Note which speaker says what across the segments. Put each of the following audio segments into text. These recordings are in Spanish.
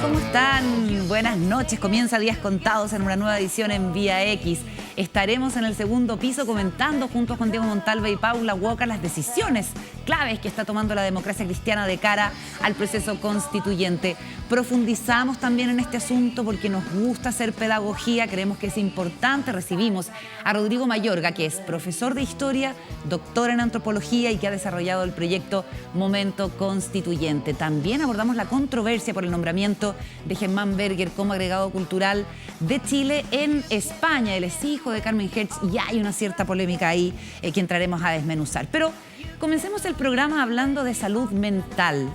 Speaker 1: ¿Cómo están? Buenas noches. Comienza Días Contados en una nueva edición en Vía X. Estaremos en el segundo piso comentando junto con Diego Montalva y Paula Walker las decisiones claves que está tomando la democracia cristiana de cara al proceso constituyente. Profundizamos también en este asunto porque nos gusta hacer pedagogía, creemos que es importante. Recibimos a Rodrigo Mayorga, que es profesor de Historia, doctor en Antropología y que ha desarrollado el proyecto Momento Constituyente. También abordamos la controversia por el nombramiento de Germán Berger como agregado cultural de Chile en España. Él es hijo de Carmen Hertz y hay una cierta polémica ahí que entraremos a desmenuzar. Pero comencemos el programa hablando de salud mental,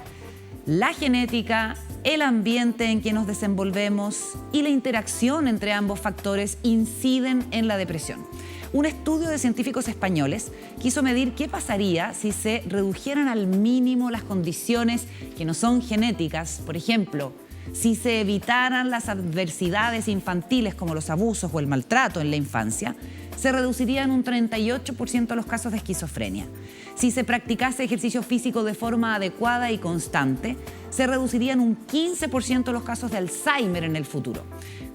Speaker 1: la genética, el ambiente en que nos desenvolvemos y la interacción entre ambos factores inciden en la depresión. Un estudio de científicos españoles quiso medir qué pasaría si se redujeran al mínimo las condiciones que no son genéticas. Por ejemplo, si se evitaran las adversidades infantiles como los abusos o el maltrato en la infancia, se reducirían un 38% los casos de esquizofrenia. Si se practicase ejercicio físico de forma adecuada y constante, se reducirían un 15% los casos de Alzheimer en el futuro.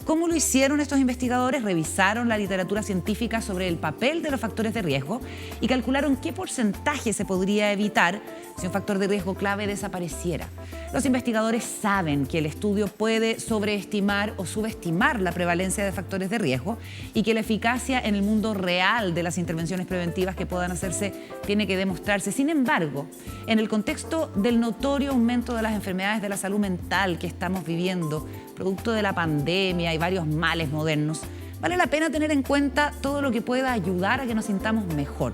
Speaker 1: ¿Cómo lo hicieron estos investigadores? Revisaron la literatura científica sobre el papel de los factores de riesgo y calcularon qué porcentaje se podría evitar si un factor de riesgo clave desapareciera. Los investigadores saben que el estudio puede sobreestimar o subestimar la prevalencia de factores de riesgo y que la eficacia en el mundo real de las intervenciones preventivas que puedan hacerse tiene que demostrarse. Sin embargo, en el contexto del notorio aumento de las enfermedades de la salud mental que estamos viviendo, producto de la pandemia y varios males modernos, vale la pena tener en cuenta todo lo que pueda ayudar a que nos sintamos mejor.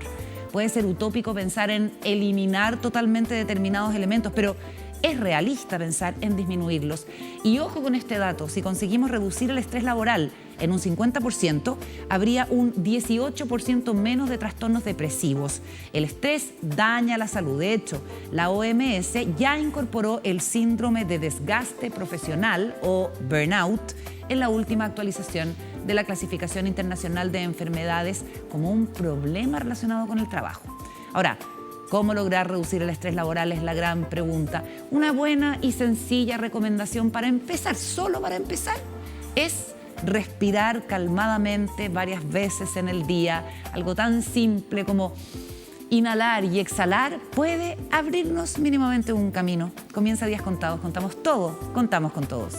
Speaker 1: Puede ser utópico pensar en eliminar totalmente determinados elementos, pero es realista pensar en disminuirlos. Y ojo con este dato, si conseguimos reducir el estrés laboral en un 50%, habría un 18% menos de trastornos depresivos. El estrés daña la salud. De hecho, la OMS ya incorporó el síndrome de desgaste profesional o burnout en la última actualización de la Clasificación Internacional de Enfermedades como un problema relacionado con el trabajo. Ahora, ¿cómo lograr reducir el estrés laboral? Es la gran pregunta. Una buena y sencilla recomendación para empezar, solo para empezar, es respirar calmadamente varias veces en el día. Algo tan simple como inhalar y exhalar puede abrirnos mínimamente un camino. Comienza Días Contados, contamos todo, contamos con todos.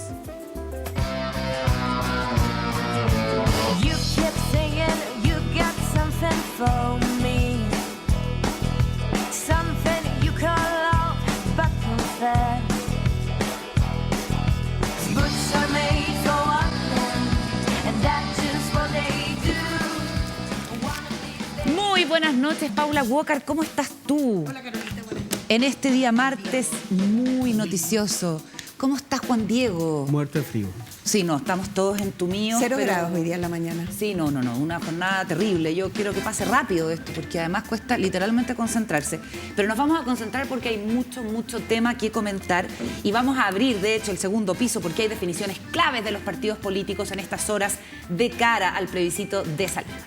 Speaker 1: Muy buenas noches, Paula Walker, ¿cómo estás tú?
Speaker 2: Hola, Carolita, buenas noches.
Speaker 1: En este día martes muy noticioso. ¿Cómo estás, Juan Diego?
Speaker 3: Muerto de frío.
Speaker 1: Sí, no, estamos todos entumidos.
Speaker 2: 0 grados hoy día en la mañana.
Speaker 1: Sí, no, una jornada terrible. Yo quiero que pase rápido esto, porque además cuesta literalmente concentrarse. Pero nos vamos a concentrar porque hay mucho tema que comentar y vamos a abrir, de hecho, el segundo piso porque hay definiciones claves de los partidos políticos en estas horas de cara al plebiscito de salida.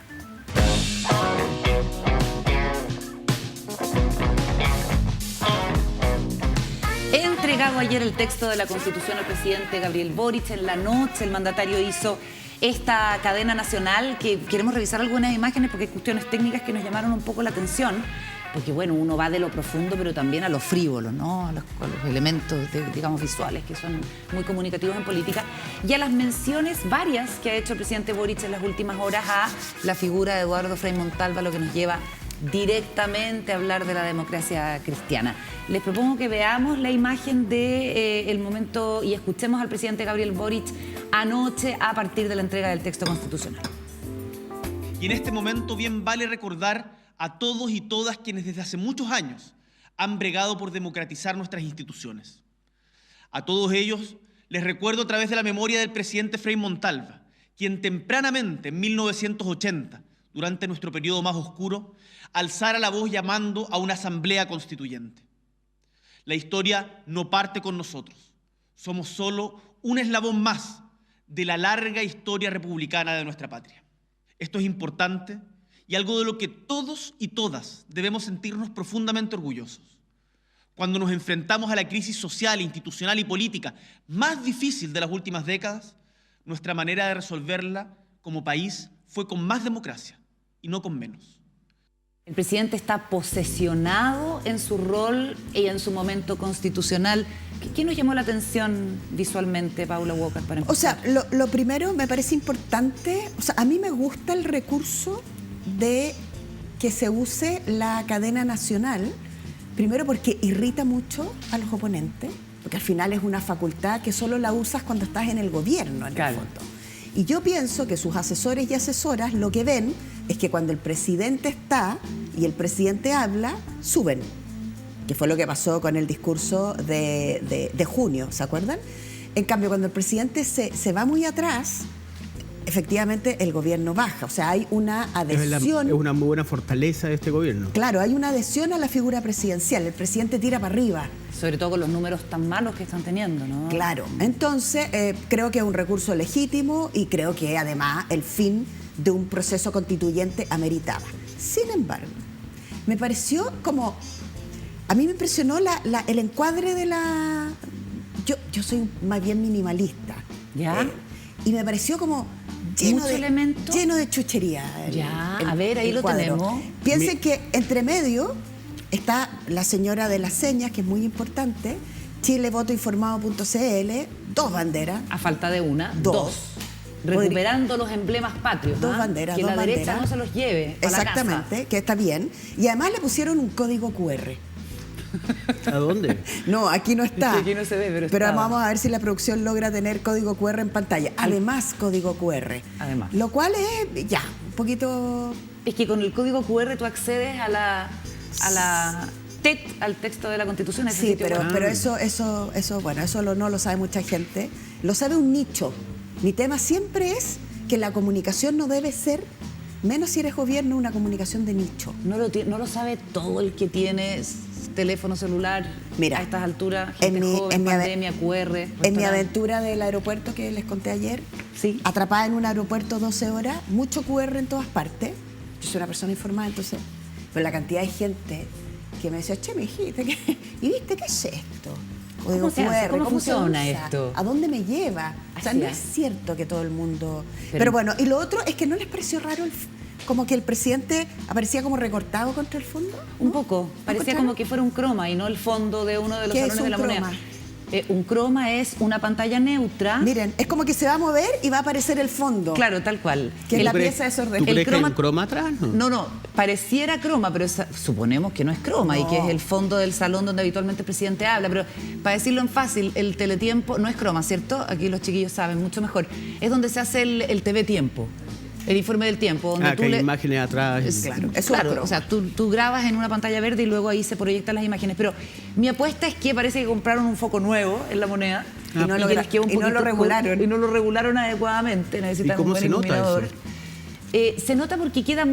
Speaker 1: Entregado ayer el texto de la Constitución al presidente Gabriel Boric, en la noche el mandatario hizo esta cadena nacional que queremos revisar algunas imágenes porque hay cuestiones técnicas que nos llamaron un poco la atención, porque bueno, uno va de lo profundo pero también a lo frívolo, ¿no? a los elementos, digamos, visuales que son muy comunicativos en política y a las menciones varias que ha hecho el presidente Boric en las últimas horas a la figura de Eduardo Frei Montalva, lo que nos lleva directamente a hablar de la democracia cristiana. Les propongo que veamos la imagen del momento y escuchemos al presidente Gabriel Boric anoche a partir de la entrega del texto constitucional.
Speaker 4: Y en este momento bien vale recordar a todos y todas quienes desde hace muchos años han bregado por democratizar nuestras instituciones. A todos ellos les recuerdo a través de la memoria del presidente Frei Montalva, quien tempranamente en 1980, durante nuestro periodo más oscuro, alzara la voz llamando a una asamblea constituyente. La historia no parte con nosotros. Somos solo un eslabón más de la larga historia republicana de nuestra patria. Esto es importante y algo de lo que todos y todas debemos sentirnos profundamente orgullosos. Cuando nos enfrentamos a la crisis social, institucional y política más difícil de las últimas décadas, nuestra manera de resolverla como país fue con más democracia y no con menos.
Speaker 1: El presidente está posesionado en su rol y en su momento constitucional. ¿Qué nos llamó la atención visualmente, Paula Walker, para empezar?
Speaker 2: O sea, lo primero me parece importante, o sea, a mí me gusta el recurso de que se use la cadena nacional, primero porque irrita mucho a los oponentes, porque al final es una facultad que solo la usas cuando estás en el gobierno, en el fondo. Y yo pienso que sus asesores y asesoras lo que ven es que cuando el presidente está y el presidente habla, suben, que fue lo que pasó con el discurso de junio, ¿se acuerdan? En cambio, cuando el presidente se va muy atrás, efectivamente el gobierno baja, o sea, hay una adhesión.
Speaker 3: Es una muy buena fortaleza de este gobierno.
Speaker 2: Claro, hay una adhesión a la figura presidencial, el presidente tira para arriba.
Speaker 1: Sobre todo con los números tan malos que están teniendo, ¿no?
Speaker 2: Claro, entonces creo que es un recurso legítimo y creo que además el fin de un proceso constituyente ameritaba. Sin embargo, me pareció como, a mí me impresionó el encuadre de la... Yo soy más bien minimalista.
Speaker 1: ¿Ya?
Speaker 2: Y me pareció como lleno de chuchería.
Speaker 1: A ver, ahí lo tenemos.
Speaker 2: Piensen que entre medio está la señora de las señas, que es muy importante, chilevotoinformado.cl, 2 banderas.
Speaker 1: A falta de una,
Speaker 2: dos.
Speaker 1: Recuperando los emblemas patrios.
Speaker 2: Dos banderas,
Speaker 1: que
Speaker 2: dos
Speaker 1: la derecha
Speaker 2: banderas.
Speaker 1: no se los lleve a
Speaker 2: Exactamente,
Speaker 1: la casa.
Speaker 2: que está bien. Y además le pusieron un código QR.
Speaker 3: ¿A dónde?
Speaker 2: No, aquí no está.
Speaker 1: Aquí no se ve, pero
Speaker 2: Pero
Speaker 1: estaba.
Speaker 2: vamos a ver si la producción logra tener código QR en pantalla. Además, código QR.
Speaker 1: Además.
Speaker 2: Lo cual es, ya, un poquito...
Speaker 1: Es que con el código QR tú accedes a la al texto de la Constitución. Ese
Speaker 2: Sí,
Speaker 1: sitio
Speaker 2: pero
Speaker 1: web.
Speaker 2: eso bueno, eso no lo sabe mucha gente. Lo sabe un nicho. Mi tema siempre es que la comunicación no debe ser, menos si eres gobierno, una comunicación de nicho.
Speaker 1: No lo sabe todo el que tiene teléfono celular.
Speaker 2: Mira,
Speaker 1: a estas alturas, gente joven, pandemia, QR.
Speaker 2: En mi
Speaker 1: restaurante.
Speaker 2: aventura del aeropuerto que les conté ayer,
Speaker 1: Sí.
Speaker 2: atrapada en un aeropuerto 12 horas, mucho QR en todas partes. Yo soy una persona informada, entonces, pero la cantidad de gente que me decía, che, mijita, ¿y viste qué es esto? Código
Speaker 1: ¿Cómo se hace? ¿Cómo
Speaker 2: se
Speaker 1: funciona
Speaker 2: usa?
Speaker 1: esto?
Speaker 2: ¿A dónde me lleva? O sea,
Speaker 1: Así
Speaker 2: no
Speaker 1: es.
Speaker 2: es cierto que todo el mundo...
Speaker 1: Pero-
Speaker 2: Pero bueno, y lo otro es que ¿no les pareció raro como que el presidente aparecía como recortado contra el fondo? ¿No?
Speaker 1: Un poco. Parecía
Speaker 2: encontraron?
Speaker 1: como que fuera un croma y no el fondo de uno de los
Speaker 2: ¿Qué es
Speaker 1: salones de la
Speaker 2: un
Speaker 1: moneda.
Speaker 2: croma?
Speaker 1: Un croma es una pantalla neutra.
Speaker 2: Miren, es como que se va a mover y va a aparecer el fondo.
Speaker 1: Claro, tal cual.
Speaker 2: Que es
Speaker 1: El-
Speaker 2: la
Speaker 3: ¿Tú crees-
Speaker 2: pieza desordenada.
Speaker 3: ¿Tú crees
Speaker 1: El
Speaker 3: que hay
Speaker 1: croma-
Speaker 3: un croma atrás?
Speaker 1: No, pareciera croma, pero suponemos que no es croma y
Speaker 2: No.
Speaker 1: que es el fondo del salón donde habitualmente el presidente habla. Pero para decirlo en fácil, el teletiempo no es croma, ¿cierto? Aquí los chiquillos saben mucho mejor. Es donde se hace el TV Tiempo, el informe del tiempo. Donde
Speaker 3: Que hay imágenes atrás.
Speaker 2: Claro, es un
Speaker 1: Claro,
Speaker 2: croma.
Speaker 1: o sea, tú grabas en una pantalla verde y luego ahí se proyectan las imágenes. Pero mi apuesta es que parece que compraron un foco nuevo en la moneda.
Speaker 2: Y no lo
Speaker 1: que les quedó un
Speaker 2: y no lo
Speaker 1: poquito-
Speaker 2: regularon.
Speaker 1: Y no lo regularon adecuadamente. Necesitan
Speaker 3: ¿Y cómo
Speaker 1: un buen
Speaker 3: se nota
Speaker 1: iluminador.
Speaker 3: eso?
Speaker 1: Se nota porque queda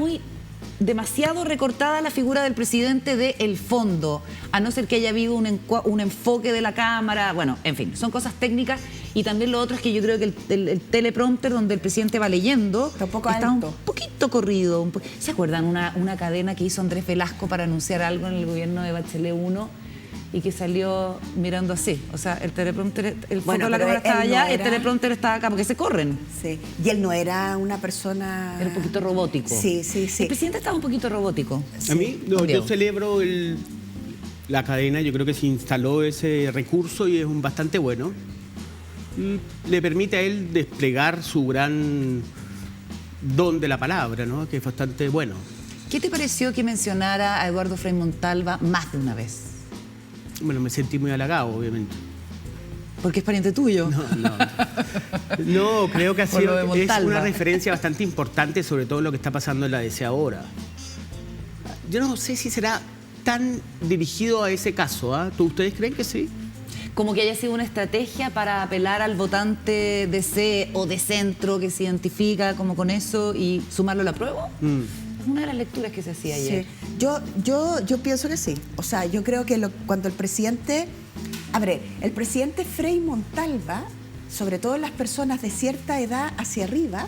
Speaker 1: demasiado recortada la figura del presidente del fondo, a no ser que haya habido un enfoque de la cámara. Bueno, en fin, son cosas técnicas. Y también lo otro es que yo creo que el teleprompter donde el presidente va leyendo
Speaker 2: Está un poco
Speaker 1: está
Speaker 2: alto.
Speaker 1: un poquito corrido. ¿Se acuerdan una cadena que hizo Andrés Velasco para anunciar algo en el gobierno de Bachelet 1 y que salió mirando así? O sea, el teleprompter, el foco
Speaker 2: Bueno,
Speaker 1: de la
Speaker 2: pero
Speaker 1: cámara estaba
Speaker 2: él no
Speaker 1: allá, el
Speaker 2: era-
Speaker 1: teleprompter estaba acá, porque se corren.
Speaker 2: Sí. Y él no era una persona...
Speaker 1: Era un poquito robótico.
Speaker 2: Sí, sí, sí.
Speaker 1: El presidente estaba un poquito robótico.
Speaker 3: A mí, no,
Speaker 1: Diego.
Speaker 3: yo celebro la cadena, yo creo que se instaló ese recurso y es bastante bueno. Le permite a él desplegar su gran don de la palabra, ¿no? Que es bastante bueno.
Speaker 1: ¿Qué te pareció que mencionara a Eduardo Frei Montalva más de una vez?
Speaker 3: Bueno, me sentí muy halagado, obviamente.
Speaker 1: Porque es pariente tuyo.
Speaker 3: No, creo que ha
Speaker 1: Por
Speaker 3: sido,
Speaker 1: lo de
Speaker 3: es
Speaker 1: Montalva.
Speaker 3: una referencia bastante importante, sobre todo en lo que está pasando en la DC ahora. Yo no sé si será tan dirigido a ese caso, ¿ah? ¿Ustedes creen que sí?
Speaker 1: Como que haya sido una estrategia para apelar al votante de C o de centro que se identifica como con eso y sumarlo a la prueba. Es una de las lecturas que se hacía ayer.
Speaker 2: Sí. Yo pienso que sí. O sea, yo creo que cuando el presidente... A ver, el presidente Frei Montalva, sobre todo las personas de cierta edad hacia arriba,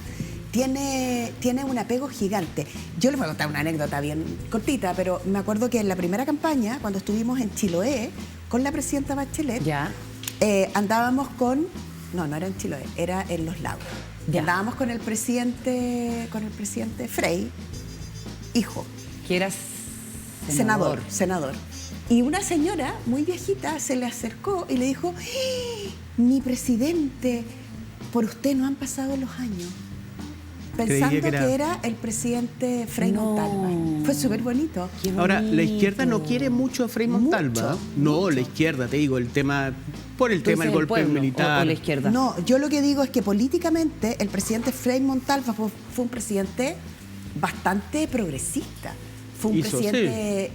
Speaker 2: tiene un apego gigante. Yo les voy a contar una anécdota bien cortita, pero me acuerdo que en la primera campaña, cuando estuvimos en Chiloé con la presidenta Bachelet,
Speaker 1: Ya.
Speaker 2: andábamos con... No era en Chiloé, era en Los Lagos.
Speaker 1: Ya.
Speaker 2: Andábamos con el presidente Frey, hijo,
Speaker 1: Que eras
Speaker 2: senador. Y una señora muy viejita se le acercó y le dijo, mi presidente, por usted no han pasado los años. Pensando que era el presidente Frei Montalva. Fue súper bonito.
Speaker 1: Qué
Speaker 3: Ahora, la
Speaker 1: bonito.
Speaker 3: izquierda no quiere mucho a Frei Montalva. No, la izquierda, te digo, el tema, por el
Speaker 1: ¿Tú
Speaker 3: tema del
Speaker 1: dices el
Speaker 3: golpe
Speaker 1: pueblo
Speaker 3: militar.
Speaker 1: o la izquierda?
Speaker 2: No, yo lo que digo es que políticamente el presidente Frei Montalva fue un presidente bastante progresista. Fue un presidente...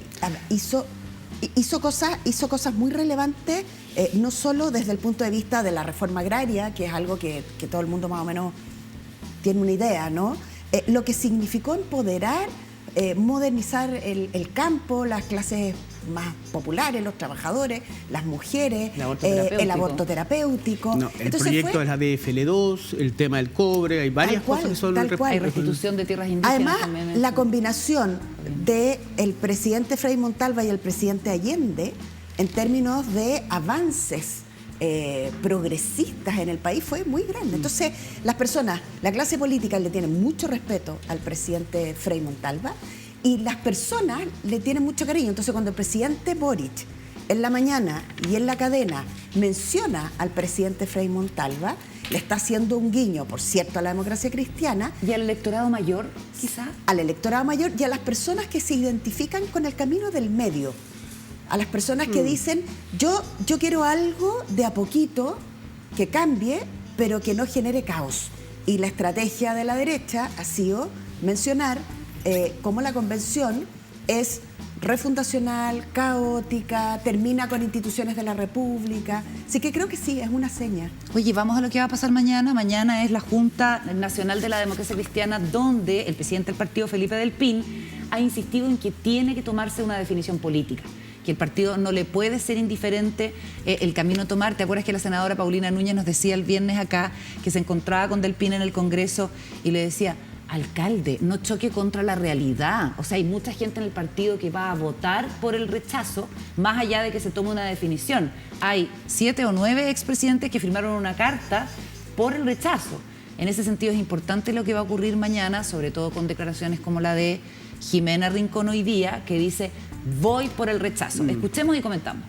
Speaker 2: Hizo cosas muy relevantes, no solo desde el punto de vista de la reforma agraria, que es algo que todo el mundo más o menos tiene una idea, ¿no? Lo que significó empoderar, modernizar el campo, las clases más populares, los trabajadores, las mujeres, el aborto terapéutico.
Speaker 3: No, el
Speaker 2: Entonces
Speaker 3: proyecto de la DFL2, el tema del cobre, hay varias cosas que son...
Speaker 2: tal cual.
Speaker 1: Hay restitución de tierras indígenas
Speaker 2: Además,
Speaker 1: también.
Speaker 2: la combinación del presidente Frei Montalva y el presidente Allende en términos de avances progresistas en el país fue muy grande. Entonces, la clase política le tiene mucho respeto al presidente Frei Montalva y las personas le tienen mucho cariño. Entonces, cuando el presidente Boric en la mañana y en la cadena menciona al presidente Frei Montalva, le está haciendo un guiño, por cierto, a la democracia cristiana,
Speaker 1: ¿Y al electorado mayor, quizá?
Speaker 2: al electorado mayor y a las personas que se identifican con el camino del medio, a las personas que dicen, yo quiero algo de a poquito que cambie, pero que no genere caos. Y la estrategia de la derecha ha sido mencionar cómo la convención es refundacional, caótica, termina con instituciones de la República. Así que creo que sí, es una seña.
Speaker 1: Oye, vamos a lo que va a pasar mañana. Mañana es la Junta Nacional de la Democracia Cristiana, donde el presidente del partido, Felipe Del Pin, ha insistido en que tiene que tomarse una definición política, que el partido no le puede ser indiferente el camino a tomar. ¿Te acuerdas que la senadora Paulina Núñez nos decía el viernes acá que se encontraba con Del Pin en el Congreso y le decía, alcalde, no choque contra la realidad? O sea, hay mucha gente en el partido que va a votar por el rechazo, más allá de que se tome una definición. Hay 7 o 9 expresidentes que firmaron una carta por el rechazo. En ese sentido es importante lo que va a ocurrir mañana, sobre todo con declaraciones como la de Jimena Rincón hoy día, que dice, voy por el rechazo. Escuchemos y comentamos.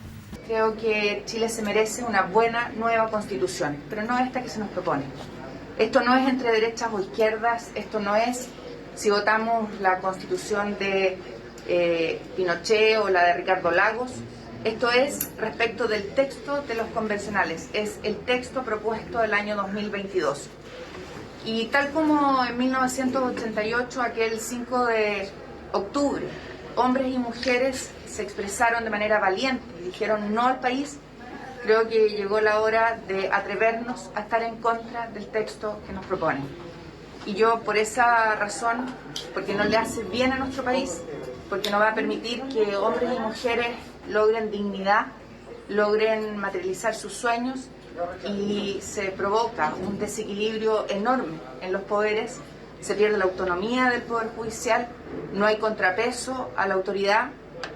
Speaker 5: Creo que Chile se merece una buena nueva constitución, pero no esta que se nos propone. Esto no es entre derechas o izquierdas, esto no es si votamos la constitución de Pinochet o la de Ricardo Lagos. Esto es respecto del texto de los convencionales, es el texto propuesto del año 2022. Y tal como en 1988, aquel 5 de octubre, hombres y mujeres se expresaron de manera valiente y dijeron no al país, creo que llegó la hora de atrevernos a estar en contra del texto que nos proponen. Y yo por esa razón, porque no le hace bien a nuestro país, porque no va a permitir que hombres y mujeres logren dignidad, logren materializar sus sueños, y se provoca un desequilibrio enorme en los poderes, se pierde la autonomía del Poder Judicial, no hay contrapeso a la autoridad,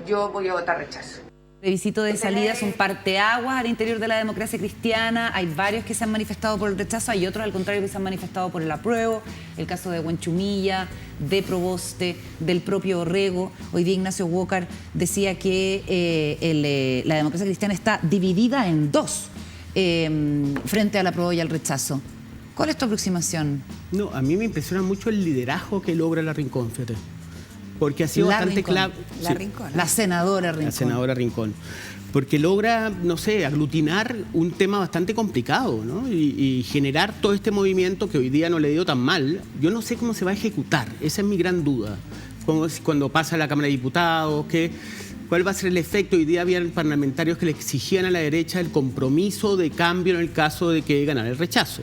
Speaker 5: yo voy a votar rechazo.
Speaker 1: Plebiscito de salida es un parteaguas al interior de la democracia cristiana. Hay varios que se han manifestado por el rechazo, hay otros al contrario que se han manifestado por el apruebo. El caso de Huenchumilla, de Proboste, del propio Orrego. Hoy día Ignacio Walker decía que la democracia cristiana está dividida en dos frente al apruebo y al rechazo. ¿Cuál es tu aproximación?
Speaker 3: No, a mí me impresiona mucho el liderazgo que logra la Rincón, fíjate. Porque ha sido bastante clave.
Speaker 1: La senadora Rincón.
Speaker 3: La senadora Rincón. Porque logra, no sé, aglutinar un tema bastante complicado, ¿no? Y generar todo este movimiento que hoy día no le dio tan mal. Yo no sé cómo se va a ejecutar, esa es mi gran duda. Cuando pasa a la Cámara de Diputados, ¿cuál va a ser el efecto? Hoy día habían parlamentarios que le exigían a la derecha el compromiso de cambio en el caso de que ganara el rechazo.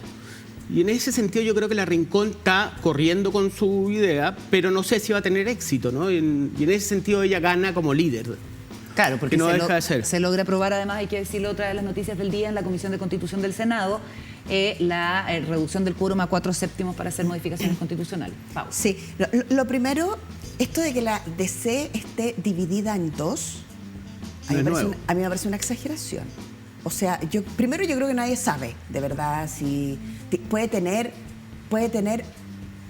Speaker 3: Y en ese sentido yo creo que la Rincón está corriendo con su idea, pero no sé si va a tener éxito, ¿no? Y en ese sentido ella gana como líder.
Speaker 1: Claro, porque
Speaker 3: que no deja de ser.
Speaker 1: se logra aprobar, además, hay que decirlo, otra de las noticias del día en la Comisión de Constitución del Senado, la reducción del quórum a 4/7 para hacer modificaciones constitucionales. Pau.
Speaker 2: Sí, lo primero, esto de que la DC esté dividida en dos, a mí me parece una exageración. O sea, primero yo creo que nadie sabe, de verdad, si puede tener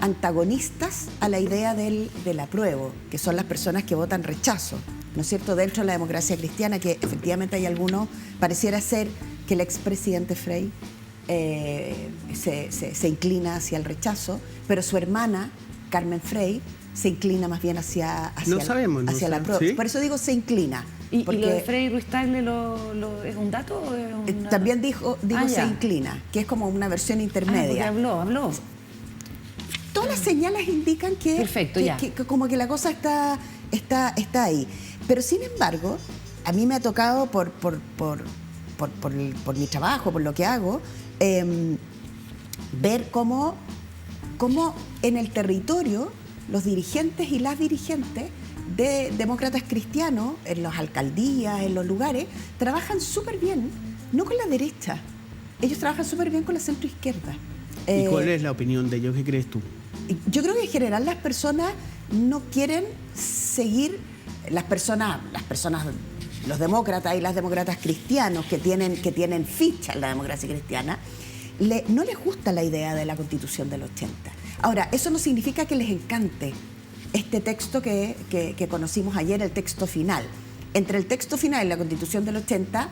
Speaker 2: antagonistas a la idea del apruebo, que son las personas que votan rechazo, ¿no es cierto? Dentro de la democracia cristiana, que efectivamente hay algunos, pareciera ser que el expresidente Frey se inclina hacia el rechazo, pero su hermana, Carmen Frey, se inclina más bien hacia la apruebo. ¿Sí? Por eso digo se inclina.
Speaker 1: ¿Y lo de Frei Ruiz Tagle es un dato? O es una...
Speaker 2: También dijo se inclina, que es como una versión intermedia.
Speaker 1: Habló.
Speaker 2: Todas las señales indican que,
Speaker 1: perfecto,
Speaker 2: que como que la cosa está ahí. Pero sin embargo, a mí me ha tocado por mi trabajo, por lo que hago, ver cómo en el territorio los dirigentes y las dirigentes de demócratas cristianos, en las alcaldías, en los lugares, trabajan súper bien, no con la derecha, ellos trabajan súper bien con la centroizquierda.
Speaker 3: ¿Y cuál es la opinión de ellos? ¿Qué crees tú?
Speaker 2: Yo creo que en general las personas no quieren seguir, los demócratas y las demócratas cristianos que tienen ficha en la democracia cristiana, no les gusta la idea de la Constitución del 80. Ahora, eso no significa que les encante este texto que conocimos ayer, el texto final. Entre el texto final y la Constitución del 80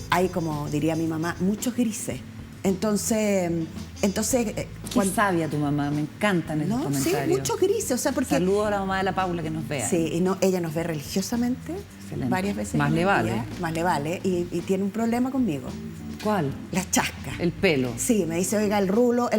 Speaker 2: hay, como diría mi mamá, muchos grises. Entonces
Speaker 1: qué sabia tu mamá, me encantan esos comentarios.
Speaker 2: Sí, muchos grises, o sea, porque...
Speaker 1: Saludos a la mamá de la Paula que nos vea.
Speaker 2: Sí, y ella nos ve religiosamente. Excelente. Varias veces.
Speaker 1: Más le vale.
Speaker 2: Más le vale, y tiene un problema conmigo.
Speaker 1: ¿Cuál?
Speaker 2: Las chascas.
Speaker 1: El pelo.
Speaker 2: Sí, me dice, oiga, el rulo.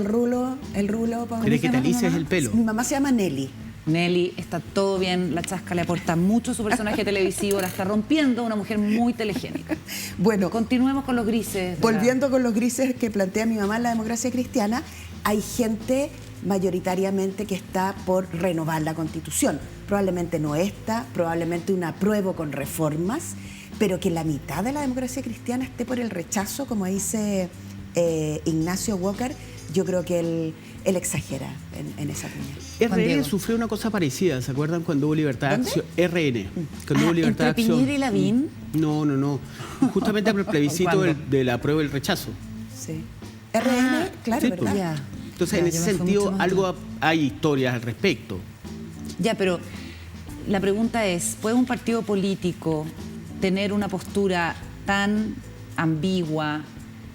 Speaker 3: ¿Querés que te alices el pelo?
Speaker 2: Mi mamá se llama Nelly.
Speaker 1: Nelly, está todo bien, la chasca le aporta mucho a su personaje televisivo, la está rompiendo, una mujer muy telegénica.
Speaker 2: Bueno,
Speaker 1: continuemos con los grises.
Speaker 2: Volviendo con los grises que plantea mi mamá en la democracia cristiana, hay gente mayoritariamente que está por renovar la Constitución. Probablemente no esta, probablemente un apruebo con reformas, pero que la mitad de la democracia cristiana esté por el rechazo, como dice Ignacio Walker, yo creo que él exagera en esa opinión.
Speaker 3: RN sufrió una cosa parecida, ¿se acuerdan cuando hubo libertad de acción? RN, cuando hubo libertad de acción.
Speaker 1: ¿Piñera y Lavín?
Speaker 3: No. Justamente por el plebiscito del apruebo y el rechazo.
Speaker 2: Sí. RN, claro,
Speaker 3: sí,
Speaker 2: ¿verdad?
Speaker 3: Ya. Entonces, en ese sentido, hay historias al respecto.
Speaker 1: Ya, pero la pregunta es, ¿puede un partido político tener una postura tan ambigua,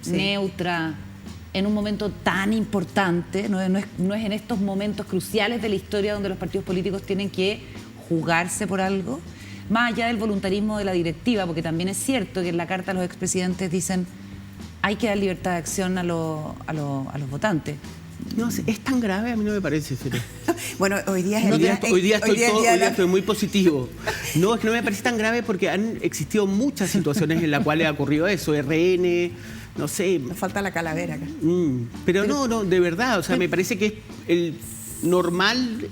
Speaker 1: neutra, en un momento tan importante? No es en estos momentos cruciales de la historia donde los partidos políticos tienen que jugarse por algo, más allá del voluntarismo de la directiva, porque también es cierto que en la carta los expresidentes dicen hay que dar libertad de acción a los votantes.
Speaker 3: No, es tan grave, a mí no me parece, Fede.
Speaker 2: Bueno, hoy día
Speaker 3: estoy muy positivo. No, es que no me parece tan grave porque han existido muchas situaciones en las cuales ha ocurrido eso. RN, no sé.
Speaker 2: Nos falta la calavera acá.
Speaker 3: Pero no, de verdad, o sea, me parece que es el normal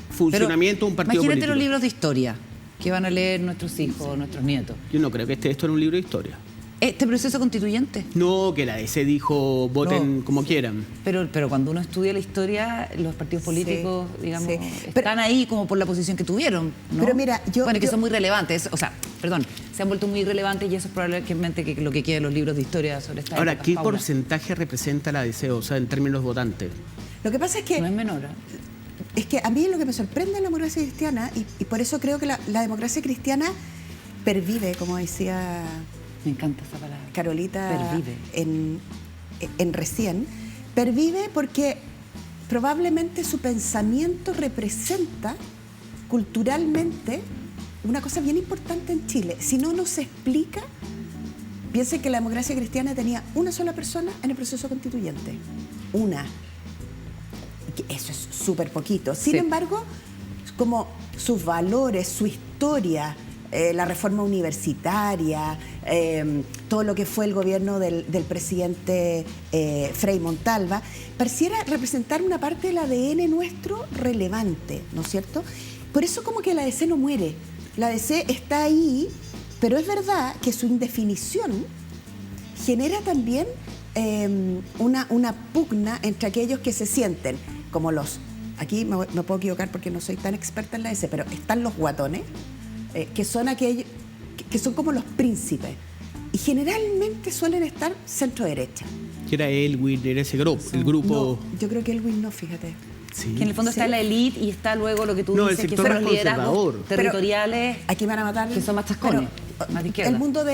Speaker 3: funcionamiento de un partido político.
Speaker 1: Imagínate los libros de historia que van a leer nuestros hijos, nuestros nietos.
Speaker 3: Yo no creo que esto era un libro de historia.
Speaker 1: ¿Este proceso constituyente?
Speaker 3: No, que la DC dijo voten como quieran.
Speaker 1: Pero cuando uno estudia la historia, los partidos políticos, digamos, están ahí como por la posición que tuvieron, ¿no?
Speaker 2: Pero mira,
Speaker 1: que son muy relevantes, se han vuelto muy relevantes y eso es probablemente lo que quede en los libros de historia sobre esta
Speaker 3: Ahora,
Speaker 1: época,
Speaker 3: ¿qué
Speaker 1: Paula?
Speaker 3: porcentaje representa la DC, o sea, en términos votantes?
Speaker 2: Lo que pasa es que...
Speaker 1: No es menor.
Speaker 2: Es que a mí lo que me sorprende en la democracia cristiana, y por eso creo que la democracia cristiana pervive, como decía...
Speaker 1: Me encanta esa palabra.
Speaker 2: Carolita
Speaker 1: pervive.
Speaker 2: En recién, pervive porque probablemente su pensamiento representa culturalmente una cosa bien importante en Chile. Si no nos explica, piensen que la democracia cristiana tenía una sola persona en el proceso constituyente. Una. Eso es súper poquito. Sin embargo, como sus valores, su historia, la reforma universitaria, todo lo que fue el gobierno del presidente Frei Montalva, pareciera representar una parte del ADN nuestro relevante, ¿no es cierto? Por eso como que la DC no muere. La ADC está ahí, pero es verdad que su indefinición genera también una pugna entre aquellos que se sienten como los... Aquí me puedo equivocar porque no soy tan experta en la ADC, pero están los guatones, que son aquellos que son como los príncipes. Y generalmente suelen estar centro-derecha.
Speaker 3: Que era Elwin, era ese grupo, el grupo...
Speaker 2: No, yo creo que Elwin no, fíjate.
Speaker 3: Sí.
Speaker 1: Que en el fondo está la élite y está luego lo que tú
Speaker 3: No, el
Speaker 1: dices, que
Speaker 3: sector
Speaker 1: son los
Speaker 3: más
Speaker 1: liderazgos
Speaker 3: conservador.
Speaker 1: territoriales.
Speaker 2: Aquí me van a matar.
Speaker 1: Que son más chascones, más de izquierda.
Speaker 2: El mundo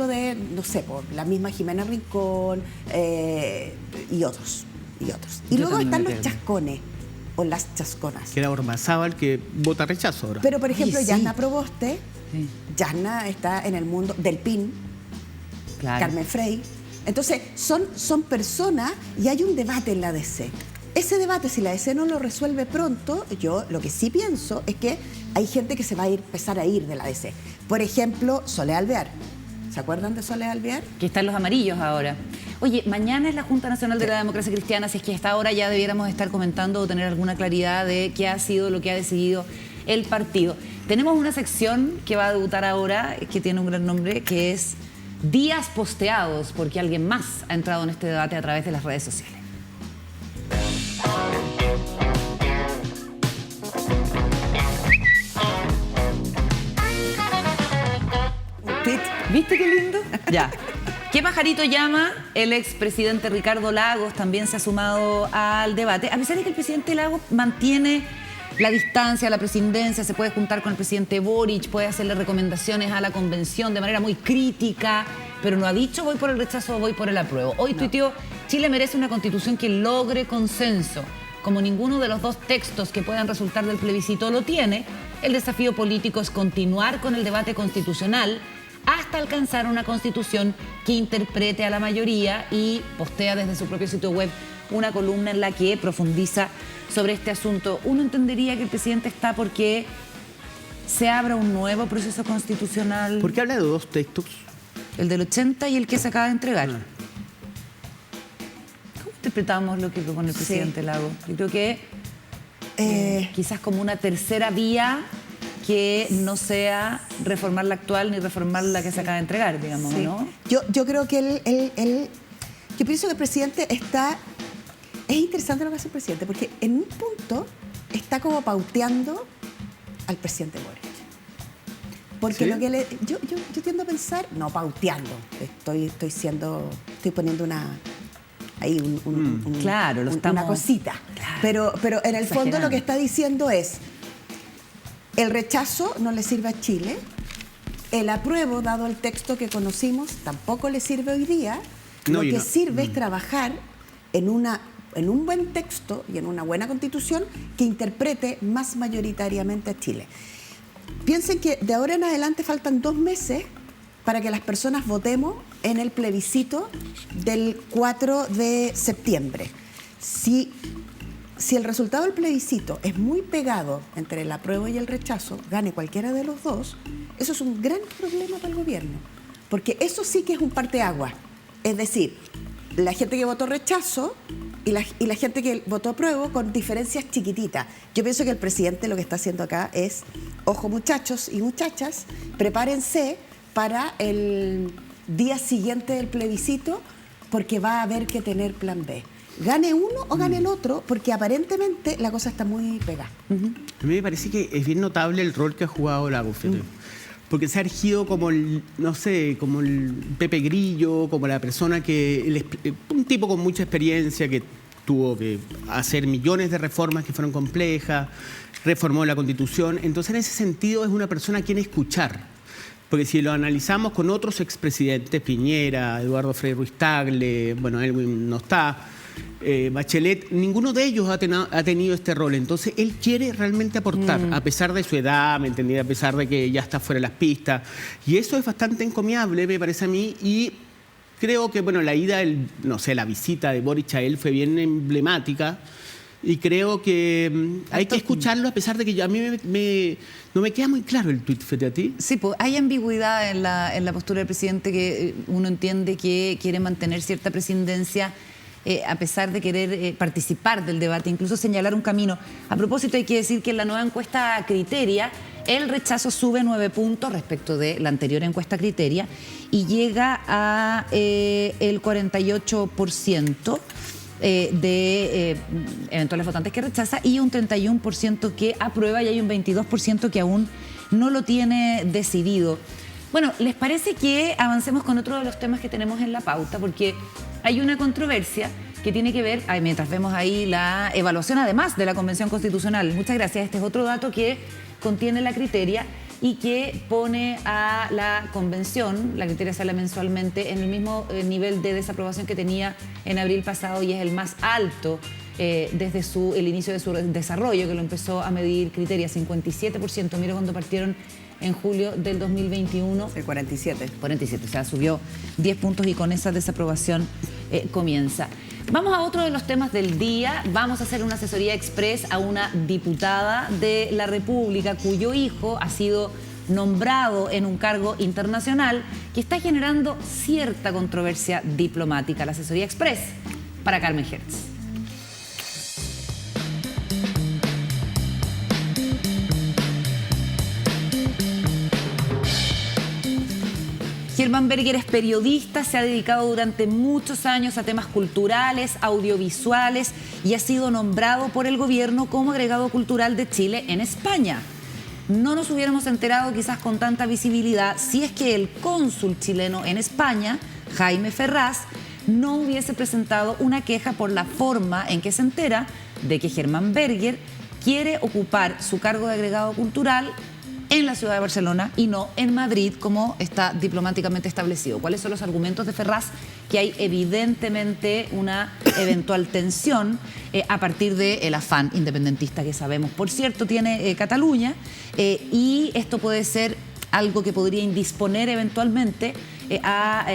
Speaker 2: de, no sé, por la misma Jimena Rincón y otros. Y
Speaker 1: Yo
Speaker 2: luego
Speaker 1: también
Speaker 2: están
Speaker 1: me
Speaker 2: los
Speaker 1: quedo.
Speaker 2: chascones o las chasconas.
Speaker 3: Que era Ormazábal, que vota rechazo ahora.
Speaker 2: Pero, por ejemplo,
Speaker 1: sí.
Speaker 2: Yasna Proboste,
Speaker 1: Sí,
Speaker 2: Yasna está en el mundo del PIN,
Speaker 1: claro.
Speaker 2: Carmen Frey. Entonces, son personas y hay un debate en la ADC. Ese debate, si la ADC no lo resuelve pronto, yo lo que sí pienso es que hay gente que se va a empezar a ir de la ADC. Por ejemplo, Soledad Alvear. ¿Se acuerdan de Soledad Alvear?
Speaker 1: Que están los amarillos ahora. Oye, mañana es la Junta Nacional de la Democracia Cristiana, si es que a esta hora ya debiéramos estar comentando o tener alguna claridad de qué ha sido lo que ha decidido el partido. Tenemos una sección que va a debutar ahora, que tiene un gran nombre, que es Días Posteados, porque alguien más ha entrado en este debate a través de las redes sociales. ¿Viste qué lindo? Ya. ¿Qué pajarito llama? El expresidente Ricardo Lagos también se ha sumado al debate. A pesar de que el presidente Lagos mantiene la distancia a la presidencia, se puede juntar con el presidente Boric, puede hacerle recomendaciones a la convención de manera muy crítica, pero no ha dicho voy por el rechazo o voy por el apruebo. Hoy tuiteó, Chile merece una constitución que logre consenso. Como ninguno de los dos textos que puedan resultar del plebiscito lo tiene, el desafío político es continuar con el debate constitucional hasta alcanzar una constitución que interprete a la mayoría, y postea desde su propio sitio web una columna en la que profundiza sobre este asunto. Uno entendería que el presidente está porque se abra un nuevo proceso constitucional.
Speaker 3: ¿Por qué habla de dos textos?
Speaker 1: El del 80 y el que se acaba de entregar.
Speaker 3: Ah.
Speaker 1: ¿Cómo interpretamos lo que propone el presidente Lagos? Yo creo que quizás como una tercera vía que no sea reformar la actual ni reformar la que se acaba de entregar, digamos,
Speaker 2: Sí.
Speaker 1: ¿no?
Speaker 2: Yo creo que yo pienso que el presidente está... Es interesante lo que hace el presidente, porque en un punto está como pauteando al presidente Boric. Porque
Speaker 3: ¿Sí?
Speaker 2: lo que yo tiendo a pensar, no pauteando, estoy poniendo
Speaker 1: Claro, lo estamos...
Speaker 2: una cosita.
Speaker 1: Claro.
Speaker 2: Pero en el fondo
Speaker 1: Exagerando.
Speaker 2: lo que está diciendo es, el rechazo no le sirve a Chile, el apruebo, dado el texto que conocimos, tampoco le sirve hoy día.
Speaker 3: No,
Speaker 2: Lo
Speaker 3: y
Speaker 2: que
Speaker 3: no.
Speaker 2: sirve es trabajar en un buen texto y en una buena constitución que interprete más mayoritariamente a Chile. Piensen que de ahora en adelante faltan 2 meses para que las personas votemos en el plebiscito del 4 de septiembre. Si el resultado del plebiscito es muy pegado entre el apruebo y el rechazo, gane cualquiera de los dos, eso es un gran problema para el gobierno, porque eso sí que es un parteaguas. Es decir, la gente que votó rechazo y la gente que votó apruebo con diferencias chiquititas. Yo pienso que el presidente lo que está haciendo acá es, ojo muchachos y muchachas, prepárense para el día siguiente del plebiscito, porque va a haber que tener plan B. Gane uno o gane el otro, porque aparentemente la cosa está muy pegada.
Speaker 3: A mí me parece que es bien notable el rol que ha jugado Lagos, fíjate. Porque se ha erigido como el, no sé, como el Pepe Grillo, como la persona un tipo con mucha experiencia que tuvo que hacer millones de reformas que fueron complejas, reformó la Constitución. Entonces, en ese sentido, es una persona a quien escuchar. Porque si lo analizamos con otros expresidentes, Piñera, Eduardo Frei Ruiz Tagle, bueno, Elwin no está, Bachelet, ninguno de ellos ha tenido este rol. Entonces, él quiere realmente aportar, a pesar de su edad, ¿me entendí? A pesar de que ya está fuera de las pistas. Y eso es bastante encomiable, me parece a mí, y creo que, bueno, la visita de Boric a él fue bien emblemática, y creo que hay que escucharlo, a pesar de que a mí no me queda muy claro el tuit, fíjate a ti.
Speaker 1: Sí, pues hay ambigüedad en la postura del presidente, que uno entiende que quiere mantener cierta presidencia a pesar de querer participar del debate, incluso señalar un camino. A propósito, hay que decir que en la nueva encuesta Criteria, El rechazo sube 9 puntos respecto de la anterior encuesta Criteria y llega a el 48% de eventuales votantes que rechaza y un 31% que aprueba y hay un 22% que aún no lo tiene decidido. Bueno, ¿les parece que avancemos con otro de los temas que tenemos en la pauta? Porque hay una controversia que tiene que ver, mientras vemos ahí la evaluación además de la Convención Constitucional. Muchas gracias. Este es otro dato que contiene la Criteria y que pone a la Convención, la Criteria sale mensualmente, en el mismo nivel de desaprobación que tenía en abril pasado y es el más alto desde el inicio de su desarrollo, que lo empezó a medir Criteria, 57%. Mira cuando partieron en julio del 2021.
Speaker 2: El 47.
Speaker 1: 47, o sea, subió 10 puntos y con esa desaprobación comienza. Vamos a otro de los temas del día. Vamos a hacer una asesoría express a una diputada de la República cuyo hijo ha sido nombrado en un cargo internacional que está generando cierta controversia diplomática. La asesoría express para Carmen Hertz. Germán Berger es periodista, se ha dedicado durante muchos años a temas culturales, audiovisuales y ha sido nombrado por el gobierno como agregado cultural de Chile en España. No nos hubiéramos enterado quizás con tanta visibilidad si es que el cónsul chileno en España, Jaime Ferraz, no hubiese presentado una queja por la forma en que se entera de que Germán Berger quiere ocupar su cargo de agregado cultural en la ciudad de Barcelona y no en Madrid, como está diplomáticamente establecido. ¿Cuáles son los argumentos de Ferraz? Que hay evidentemente una eventual tensión a partir del afán independentista que sabemos, por cierto, tiene Cataluña, y esto puede ser algo que podría indisponer eventualmente a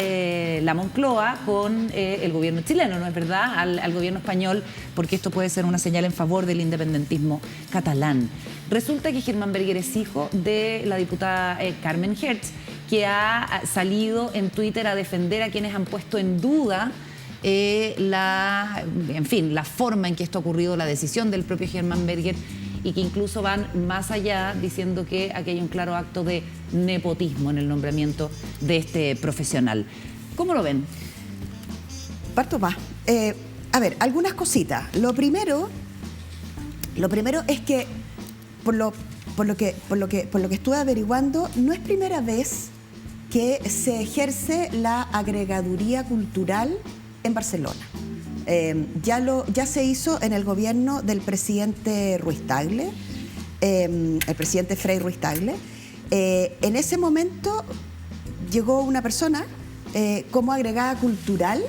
Speaker 1: la Moncloa con el gobierno chileno, ¿no es verdad?, al gobierno español, porque esto puede ser una señal en favor del independentismo catalán. Resulta que Germán Berger es hijo de la diputada Carmen Hertz, que ha salido en Twitter a defender a quienes han puesto en duda la forma en que esto ha ocurrido, la decisión del propio Germán Berger, y que incluso van más allá diciendo que aquí hay un claro acto de nepotismo en el nombramiento de este profesional. ¿Cómo lo ven?
Speaker 2: Parto más. A ver, algunas cositas. Lo primero es que por lo que estuve averiguando, no es primera vez que se ejerce la agregaduría cultural en Barcelona. Ya se hizo en el gobierno del presidente Ruiz Tagle, el presidente Frei Ruiz Tagle. En ese momento llegó una persona como agregada cultural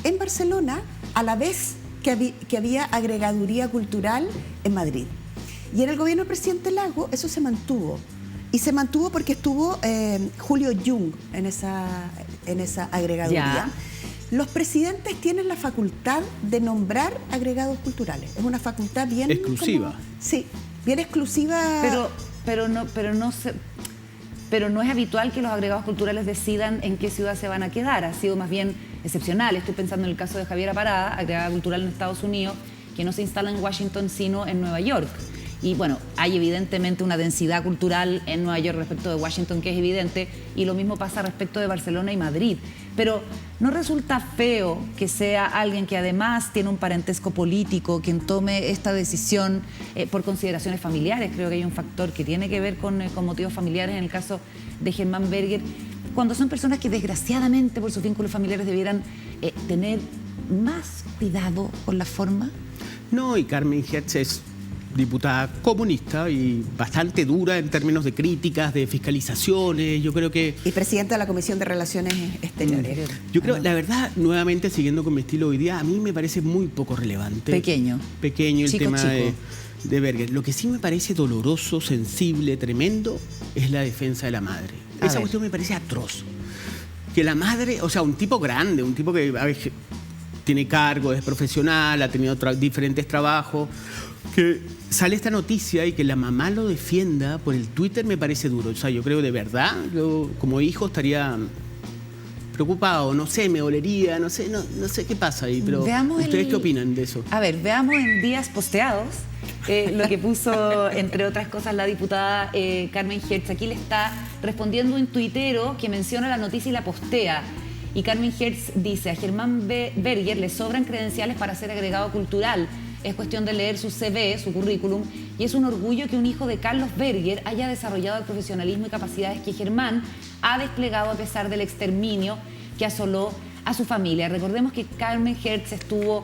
Speaker 2: en Barcelona, a la vez que había agregaduría cultural en Madrid. Y en el gobierno del presidente Lago eso se mantuvo. Y se mantuvo porque estuvo Julio Jung en esa agregaduría. Ya. Los presidentes tienen la facultad de nombrar agregados culturales. Es una facultad bien
Speaker 3: exclusiva.
Speaker 2: Sí, bien exclusiva.
Speaker 1: Pero no es habitual que los agregados culturales decidan en qué ciudad se van a quedar. Ha sido más bien excepcional. Estoy pensando en el caso de Javiera Parada, agregada cultural en Estados Unidos, que no se instala en Washington sino en Nueva York. Y bueno, hay evidentemente una densidad cultural en Nueva York respecto de Washington que es evidente, y lo mismo pasa respecto de Barcelona y Madrid. Pero ¿no resulta feo que sea alguien que además tiene un parentesco político quien tome esta decisión por consideraciones familiares? Creo que hay un factor que tiene que ver con motivos familiares en el caso de Germán Berger, cuando son personas que desgraciadamente por sus vínculos familiares debieran tener más cuidado con la forma.
Speaker 3: No, y Carmen Hertz es diputada comunista y bastante dura en términos de críticas, de fiscalizaciones. Yo creo que...
Speaker 2: Y presidenta de la Comisión de Relaciones Exteriores.
Speaker 3: Yo creo, la verdad, nuevamente siguiendo con mi estilo hoy día, a mí me parece muy poco relevante.
Speaker 1: Pequeño
Speaker 3: el tema de Berger. Lo que sí me parece doloroso, sensible, tremendo, es la defensa de la madre. Esa cuestión me parece atroz. Que la madre, o sea, un tipo grande, un tipo que a veces tiene cargo, es profesional, ha tenido diferentes trabajos, que sale esta noticia y que la mamá lo defienda por el Twitter me parece duro. O sea, yo creo de verdad, yo como hijo estaría preocupado, no sé, me dolería, no sé qué pasa ahí, pero ¿ustedes qué opinan de eso?
Speaker 1: A ver, veamos en días posteados lo que puso, entre otras cosas, la diputada Carmen Hertz. Aquí le está respondiendo un tuitero que menciona la noticia y la postea. Y Carmen Hertz dice, a Germán Berger le sobran credenciales para ser agregado cultural. Es cuestión de leer su CV, su currículum, y es un orgullo que un hijo de Carlos Berger haya desarrollado el profesionalismo y capacidades que Germán ha desplegado a pesar del exterminio que asoló a su familia. Recordemos que Carmen Hertz estaba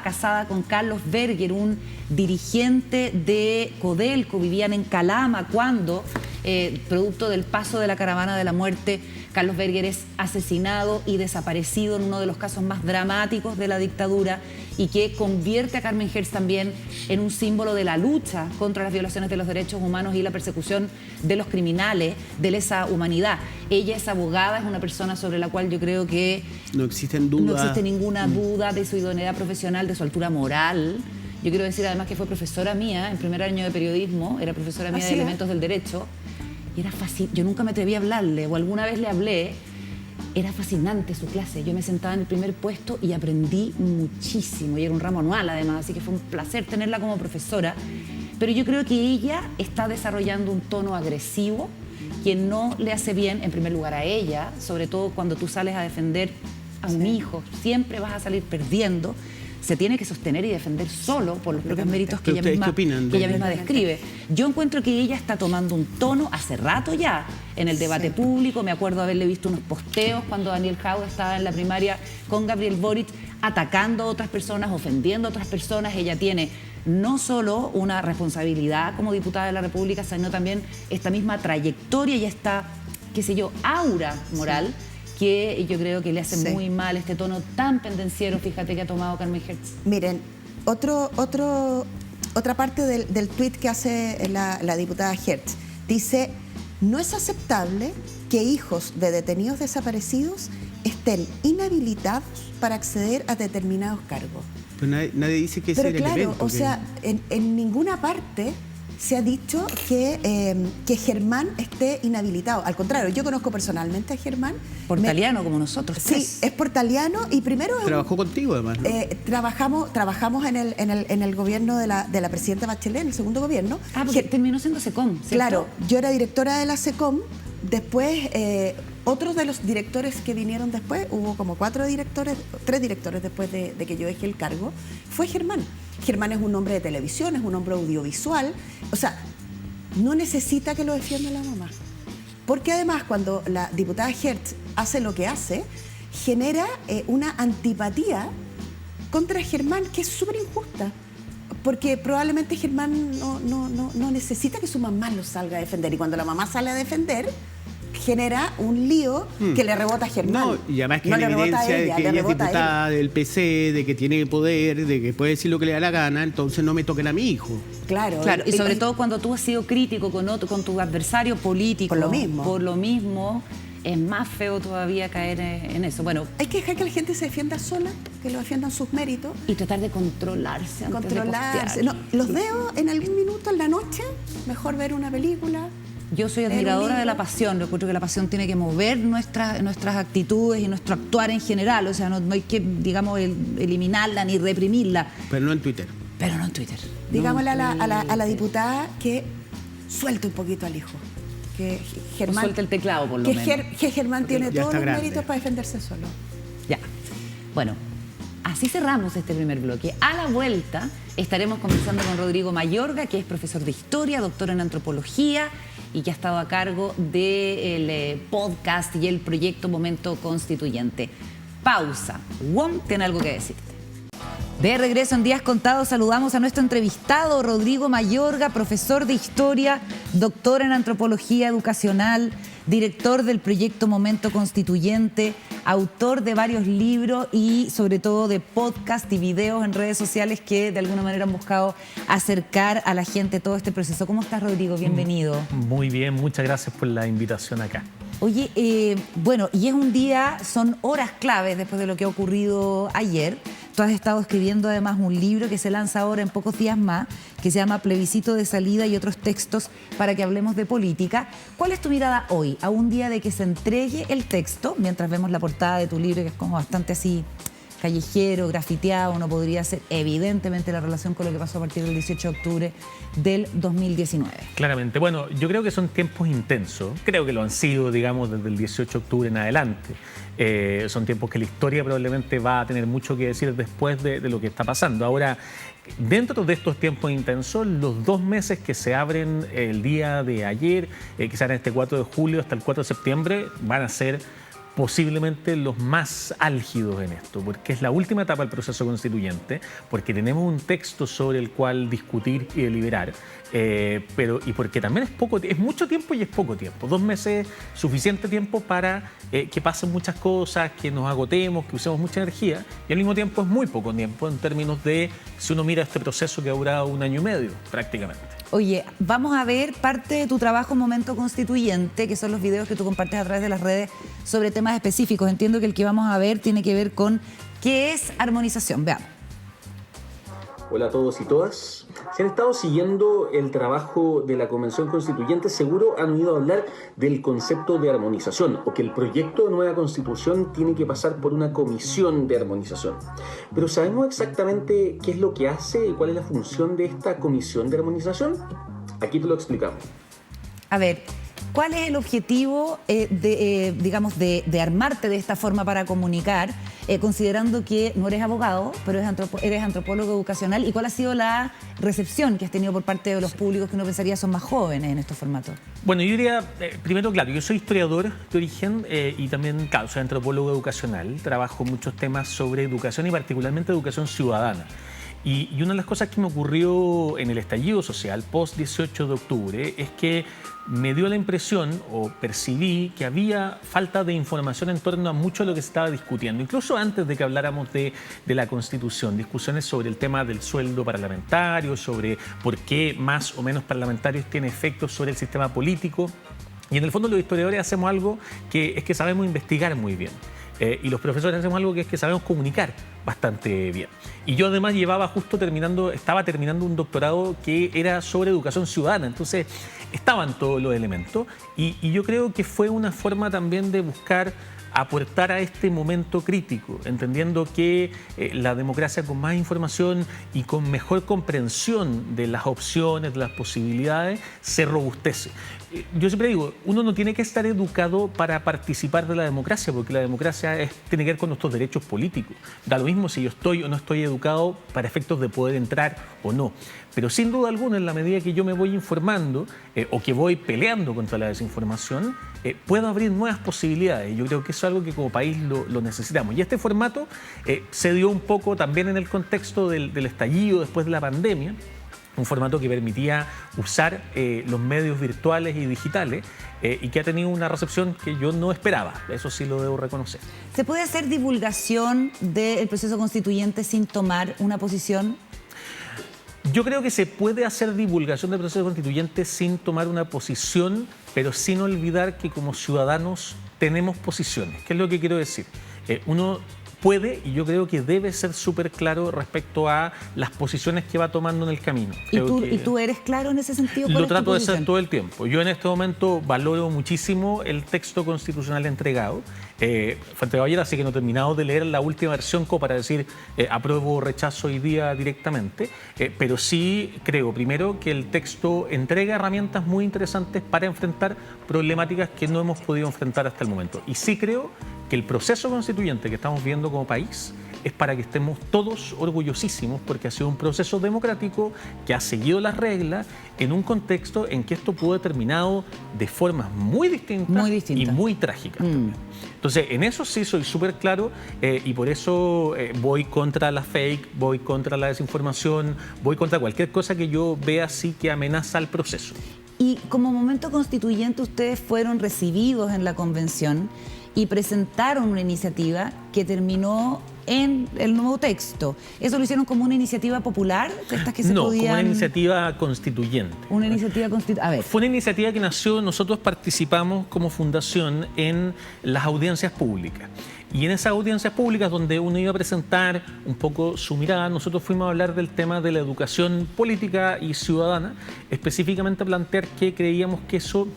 Speaker 1: casada con Carlos Berger, un dirigente de Codelco. Vivían en Calama cuando, producto del paso de la caravana de la muerte, Carlos Berger es asesinado y desaparecido en uno de los casos más dramáticos de la dictadura, y que convierte a Carmen Hertz también en un símbolo de la lucha contra las violaciones de los derechos humanos y la persecución de los criminales, de lesa humanidad. Ella es abogada, es una persona sobre la cual yo creo que
Speaker 3: no existe ninguna duda de su idoneidad profesional, de su altura moral. Yo quiero decir además que fue profesora mía en primer año de periodismo, era profesora mía de elementos del derecho, y era fácil. Yo nunca me atreví a hablarle, o alguna vez le hablé. Era fascinante su clase. Yo me sentaba en el primer puesto y aprendí muchísimo. Y era un ramo anual, además, así que fue un placer tenerla como profesora. Pero yo creo que ella está desarrollando un tono agresivo que no le hace bien, en primer lugar, a ella, sobre todo cuando tú sales a defender a un hijo. Siempre vas a salir perdiendo. Se tiene que sostener y defender solo por los propios méritos que ella misma describe. Yo encuentro que ella está tomando un tono hace rato ya en el debate público. Me acuerdo haberle visto unos posteos cuando Daniel Jaude estaba en la primaria con Gabriel Boric, atacando a otras personas, ofendiendo a otras personas. Ella tiene no solo una responsabilidad como diputada de la República, sino también esta misma trayectoria y esta, qué sé yo, aura moral, que yo creo que le hace muy mal este tono tan pendenciero, fíjate, que ha tomado Carmen Hertz.
Speaker 2: Miren, otra parte del tuit que hace la diputada Hertz dice: no es aceptable que hijos de detenidos desaparecidos estén inhabilitados para acceder a determinados cargos.
Speaker 3: Pero nadie dice que ese
Speaker 2: Pero
Speaker 3: es el
Speaker 2: claro,
Speaker 3: elemento.
Speaker 2: o sea, en ninguna parte se ha dicho que Germán esté inhabilitado. Al contrario, yo conozco personalmente a Germán.
Speaker 1: Portaliano, como nosotros.
Speaker 2: Sí, es portaliano y primero...
Speaker 3: Trabajó contigo, además, ¿no?
Speaker 2: Trabajamos en el gobierno de la presidenta Bachelet, en el segundo gobierno.
Speaker 1: Ah, porque terminó siendo SECOM, ¿cierto?
Speaker 2: Claro, yo era directora de la SECOM. Después, otros de los directores que vinieron después, hubo como 3 directores después de que yo dejé el cargo, fue Germán. Germán es un hombre de televisión, es un hombre audiovisual, o sea, no necesita que lo defienda la mamá. Porque además, cuando la diputada Hertz hace lo que hace, genera una antipatía contra Germán que es súper injusta. Porque probablemente Germán no necesita que su mamá lo salga a defender. Y cuando la mamá sale a defender, genera un lío que le rebota a Germán.
Speaker 3: No, y además que
Speaker 2: no
Speaker 3: hay
Speaker 2: le rebota
Speaker 3: evidencia
Speaker 2: a
Speaker 3: de
Speaker 2: ella,
Speaker 3: que
Speaker 2: le
Speaker 3: ella es
Speaker 2: rebota a
Speaker 3: diputada
Speaker 2: él.
Speaker 3: del PC, de que tiene poder, de que puede decir lo que le da la gana, entonces no me toquen a mi hijo.
Speaker 2: Claro.
Speaker 1: Y sobre todo cuando tú has sido crítico con tu adversario político.
Speaker 2: Por lo mismo.
Speaker 1: Es más feo todavía caer en eso. Bueno,
Speaker 2: hay que dejar que la gente se defienda sola, que lo defiendan sus méritos.
Speaker 1: Y tratar de controlarse antes de postear.
Speaker 2: No, los veo en algún minuto en la noche, mejor ver una película.
Speaker 1: Yo soy admiradora de la pasión. Yo creo que la pasión tiene que mover nuestras actitudes y nuestro actuar en general. O sea, no hay que, digamos, eliminarla ni reprimirla.
Speaker 3: Pero no en Twitter.
Speaker 2: Digámosle a la diputada que suelte un poquito al hijo. Que Germán
Speaker 1: suelte el teclado, por lo menos.
Speaker 2: Que Germán tiene todos los
Speaker 3: grande.
Speaker 2: méritos para defenderse solo.
Speaker 1: Ya. Bueno, así cerramos este primer bloque. A la vuelta estaremos conversando con Rodrigo Mayorga, que es profesor de historia, doctor en antropología y que ha estado a cargo del podcast y el proyecto Momento Constituyente. Pausa. Wong tiene algo que decirte. De regreso en Días Contados, saludamos a nuestro entrevistado, Rodrigo Mayorga, profesor de historia, doctor en antropología educacional, director del proyecto Momento Constituyente, autor de varios libros y sobre todo de podcast y videos en redes sociales que de alguna manera han buscado acercar a la gente todo este proceso. ¿Cómo estás, Rodrigo? Bienvenido.
Speaker 6: Muy bien, muchas gracias por la invitación acá.
Speaker 1: Oye, bueno, y es un día, son horas claves después de lo que ha ocurrido ayer. Tú has estado escribiendo además un libro que se lanza ahora en pocos días más, que se llama Plebiscito de Salida y otros textos para que hablemos de política. ¿Cuál es tu mirada hoy, a un día de que se entregue el texto, mientras vemos la portada de tu libro, que es como bastante así callejero, grafiteado, no podría ser evidentemente la relación con lo que pasó a partir del 18 de octubre del 2019.
Speaker 6: Claramente. Bueno, yo creo que son tiempos intensos. Creo que lo han sido, digamos, desde el 18 de octubre en adelante. Son tiempos que la historia probablemente va a tener mucho que decir después de lo que está pasando. Ahora, dentro de estos tiempos intensos, los 2 meses que se abren el día de ayer, que se abren este 4 de julio hasta el 4 de septiembre, van a ser posiblemente los más álgidos en esto, porque es la última etapa del proceso constituyente, porque tenemos un texto sobre el cual discutir y deliberar, y porque también es mucho tiempo y es poco tiempo. 2 meses, suficiente tiempo para que pasen muchas cosas, que nos agotemos, que usemos mucha energía, y al mismo tiempo es muy poco tiempo en términos de, si uno mira este proceso que ha durado 1 año y medio prácticamente.
Speaker 1: Oye, vamos a ver parte de tu trabajo Momento Constituyente, que son los videos que tú compartes a través de las redes sobre temas específicos. Entiendo que el que vamos a ver tiene que ver con qué es armonización. Veamos.
Speaker 7: Hola a todos y todas. Si han estado siguiendo el trabajo de la Convención Constituyente, seguro han oído hablar del concepto de armonización, o que el proyecto de nueva Constitución tiene que pasar por una comisión de armonización. Pero ¿sabemos exactamente qué es lo que hace y cuál es la función de esta comisión de armonización? Aquí te lo explicamos.
Speaker 1: A ver, ¿cuál es el objetivo, de armarte de esta forma para comunicar, considerando que no eres abogado, pero eres antropólogo educacional? ¿Y cuál ha sido la recepción que has tenido por parte de los públicos que uno pensaría son más jóvenes en estos formatos?
Speaker 6: Bueno, yo diría, primero, claro, yo soy historiador de origen y también, claro, soy antropólogo educacional. Trabajo muchos temas sobre educación y particularmente educación ciudadana. Y una de las cosas que me ocurrió en el estallido social post-18 de octubre es que me dio la impresión o percibí que había falta de información en torno a mucho de lo que se estaba discutiendo. Incluso antes de que habláramos de la Constitución, discusiones sobre el tema del sueldo parlamentario, sobre por qué más o menos parlamentarios tiene efectos sobre el sistema político. Y en el fondo los historiadores hacemos algo que es que sabemos investigar muy bien. Y los profesores hacemos algo que es que sabemos comunicar bastante bien. Y yo además estaba terminando un doctorado que era sobre educación ciudadana, entonces estaban todos los elementos y yo creo que fue una forma también de buscar aportar a este momento crítico, entendiendo que la democracia con más información y con mejor comprensión de las opciones, de las posibilidades, se robustece. Yo siempre digo, uno no tiene que estar educado para participar de la democracia, porque la democracia tiene que ver con nuestros derechos políticos. Da lo mismo si yo estoy o no estoy educado para efectos de poder entrar o no. Pero sin duda alguna, en la medida que yo me voy informando o que voy peleando contra la desinformación, puedo abrir nuevas posibilidades. Yo creo que eso es algo que como país lo necesitamos. Y este formato se dio un poco también en el contexto del estallido después de la pandemia, un formato que permitía usar los medios virtuales y digitales y que ha tenido una recepción que yo no esperaba, eso sí lo debo reconocer.
Speaker 1: ¿Se puede hacer divulgación del proceso constituyente sin tomar una posición?
Speaker 6: Yo creo que se puede hacer divulgación del proceso constituyente sin tomar una posición, pero sin olvidar que como ciudadanos tenemos posiciones. ¿Qué es lo que quiero decir? Uno puede y yo creo que debe ser súper claro respecto a las posiciones que va tomando en el camino.
Speaker 1: ¿Y tú eres claro en ese sentido?
Speaker 6: Lo trato de ser todo el tiempo. Yo en este momento valoro muchísimo el texto constitucional entregado. Fue entregado ayer, así que no he terminado de leer la última versión como para decir apruebo o rechazo hoy día directamente, pero sí creo, primero, que el texto entrega herramientas muy interesantes para enfrentar problemáticas que no hemos podido enfrentar hasta el momento. Y sí creo que el proceso constituyente que estamos viendo como país es para que estemos todos orgullosísimos porque ha sido un proceso democrático que ha seguido las reglas en un contexto en que esto pudo haber terminado de formas muy distintas y muy trágicas también. Entonces, en eso sí soy súper claro y por eso voy contra la fake, voy contra la desinformación, voy contra cualquier cosa que yo vea así que amenaza al proceso.
Speaker 1: Y como momento constituyente ustedes fueron recibidos en la convención y presentaron una iniciativa que terminó en el nuevo texto. ¿Eso lo hicieron como una iniciativa popular?
Speaker 6: Como una iniciativa constituyente.
Speaker 1: Una iniciativa constituyente. A ver.
Speaker 6: Fue una iniciativa que nació, nosotros participamos como fundación en las audiencias públicas. Y en esas audiencias públicas donde uno iba a presentar un poco su mirada, nosotros fuimos a hablar del tema de la educación política y ciudadana, específicamente a plantear que creíamos que eso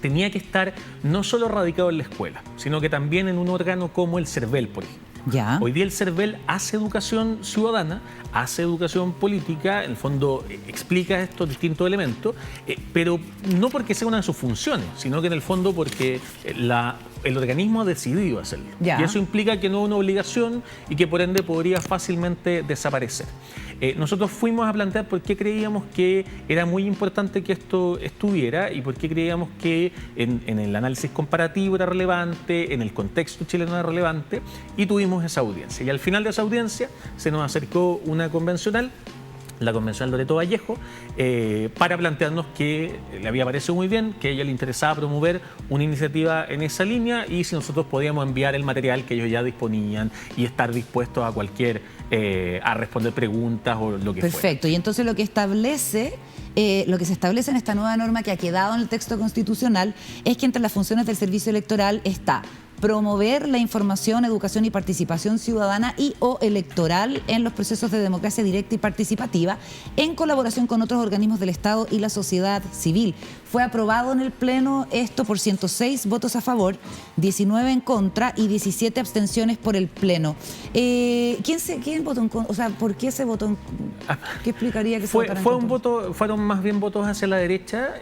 Speaker 6: tenía que estar no solo radicado en la escuela, sino que también en un órgano como el CERVEL, por ejemplo.
Speaker 1: Ya.
Speaker 6: Hoy día el CERVEL hace educación ciudadana, hace educación política, en el fondo explica estos distintos elementos, pero no porque sea una de sus funciones, sino que en el fondo porque el organismo ha decidido hacerlo.
Speaker 1: Ya.
Speaker 6: Y eso implica que no es una obligación y que por ende podría fácilmente desaparecer. Nosotros fuimos a plantear por qué creíamos que era muy importante que esto estuviera y por qué creíamos que en el análisis comparativo era relevante, en el contexto chileno era relevante, y tuvimos esa audiencia. Y al final de esa audiencia se nos acercó una convencional, la convencional Loreto Vallejo, para plantearnos que le había parecido muy bien, que a ella le interesaba promover una iniciativa en esa línea y si nosotros podíamos enviar el material que ellos ya disponían y estar dispuestos a a responder preguntas o lo que fuera.
Speaker 1: Perfecto. Y entonces lo que se establece en esta nueva norma que ha quedado en el texto constitucional es que entre las funciones del servicio electoral está promover la información, educación y participación ciudadana y o electoral en los procesos de democracia directa y participativa en colaboración con otros organismos del Estado y la sociedad civil. Fue aprobado en el Pleno esto por 106 votos a favor, 19 en contra y 17 abstenciones por el Pleno. ¿Quién votó en contra? O sea, ¿por qué se votó en contra? ¿Qué explicaría que se votara en contra?
Speaker 6: Fueron más bien votos hacia la derecha.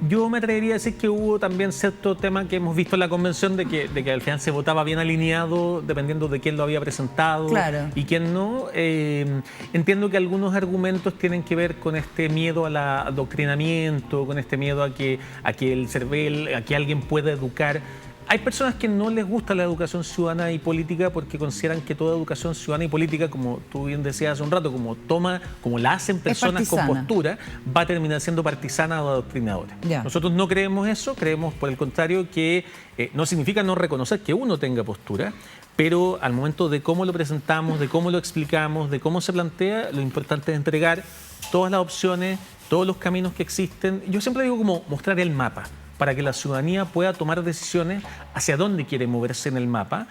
Speaker 6: Yo me atrevería a decir que hubo también cierto tema que hemos visto en la convención de que al final se votaba bien alineado dependiendo de quién lo había presentado y quién no. Entiendo que algunos argumentos tienen que ver con este miedo al adoctrinamiento, con este miedo a que el CERVEL, a que alguien pueda educar. Hay personas que no les gusta la educación ciudadana y política porque consideran que toda educación ciudadana y política, como tú bien decías hace un rato, como la hacen personas con postura, va a terminar siendo partisana o adoctrinadora.
Speaker 1: Ya.
Speaker 6: Nosotros no creemos eso, creemos por el contrario que no significa no reconocer que uno tenga postura, pero al momento de cómo lo presentamos, de cómo lo explicamos, de cómo se plantea, lo importante es entregar todas las opciones, todos los caminos que existen. Yo siempre digo como mostrar el mapa, para que la ciudadanía pueda tomar decisiones hacia dónde quiere moverse en el mapa,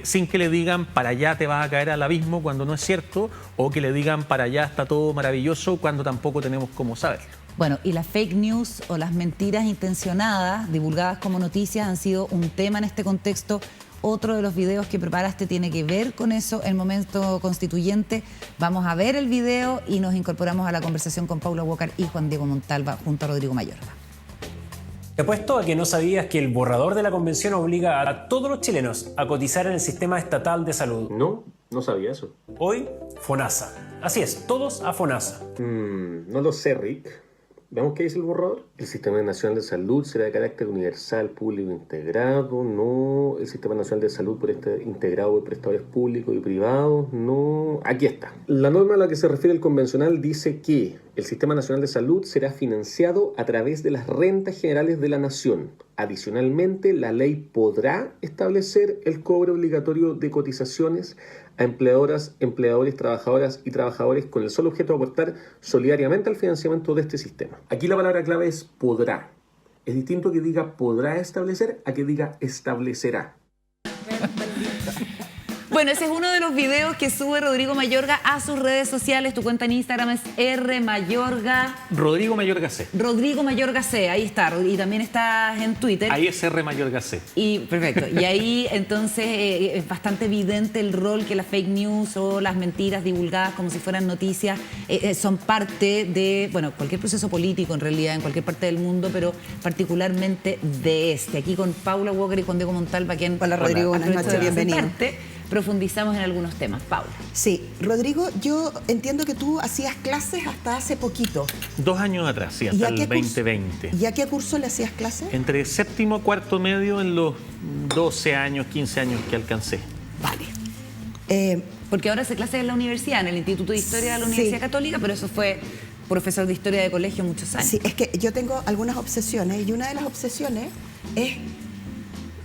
Speaker 6: sin que le digan para allá te vas a caer al abismo cuando no es cierto, o que le digan para allá está todo maravilloso cuando tampoco tenemos cómo saberlo.
Speaker 1: Bueno, y las fake news o las mentiras intencionadas, divulgadas como noticias, han sido un tema en este contexto. Otro de los videos que preparaste tiene que ver con eso, el momento constituyente. Vamos a ver el video y nos incorporamos a la conversación con Paula Walker y Juan Diego Montalva junto a Rodrigo Mayorga.
Speaker 8: Te apuesto a que no sabías que el borrador de la convención obliga a todos los chilenos a cotizar en el sistema estatal de salud.
Speaker 7: No sabía eso.
Speaker 8: Hoy, FONASA. Así es, todos a FONASA.
Speaker 7: No lo sé, Rick. Veamos qué dice el borrador. El Sistema Nacional de Salud será de carácter universal, público integrado. No. El Sistema Nacional de Salud por este integrado de prestadores públicos y privados. No. Aquí está. La norma a la que se refiere el convencional dice que el Sistema Nacional de Salud será financiado a través de las rentas generales de la nación. Adicionalmente, la ley podrá establecer el cobro obligatorio de cotizaciones a empleadoras, empleadores, trabajadoras y trabajadores con el solo objeto de aportar solidariamente al financiamiento de este sistema. Aquí la palabra clave es podrá. Es distinto que diga podrá establecer a que diga establecerá.
Speaker 1: Bueno, ese es uno de los videos que sube Rodrigo Mayorga a sus redes sociales. Tu cuenta en Instagram es rmayorga.
Speaker 6: Rodrigo Mayorga C.
Speaker 1: Rodrigo Mayorga C, ahí está. Y también estás en Twitter.
Speaker 6: Ahí es R Mayorga C.
Speaker 1: Y perfecto. Y ahí entonces es bastante evidente el rol que las fake news o las mentiras divulgadas como si fueran noticias son parte de, bueno, cualquier proceso político en realidad, en cualquier parte del mundo, pero particularmente de este. Aquí con Paula Walker y Juan Diego Montalva, quien...
Speaker 2: Hola Rodrigo, buenas noches, bienvenido.
Speaker 1: Profundizamos en algunos temas. Paula.
Speaker 2: Sí, Rodrigo, yo entiendo que tú hacías clases hasta hace poquito.
Speaker 6: 2 años atrás, sí, hasta el 2020.
Speaker 2: ¿Y a qué curso le hacías clases?
Speaker 6: Entre séptimo, cuarto medio en los 12 años, 15 años que alcancé.
Speaker 2: Vale.
Speaker 1: Porque ahora hace clases en la universidad, en el Instituto de Historia de la Universidad Católica, pero eso fue profesor de Historia de colegio muchos años.
Speaker 2: Sí, es que yo tengo algunas obsesiones y una de las obsesiones es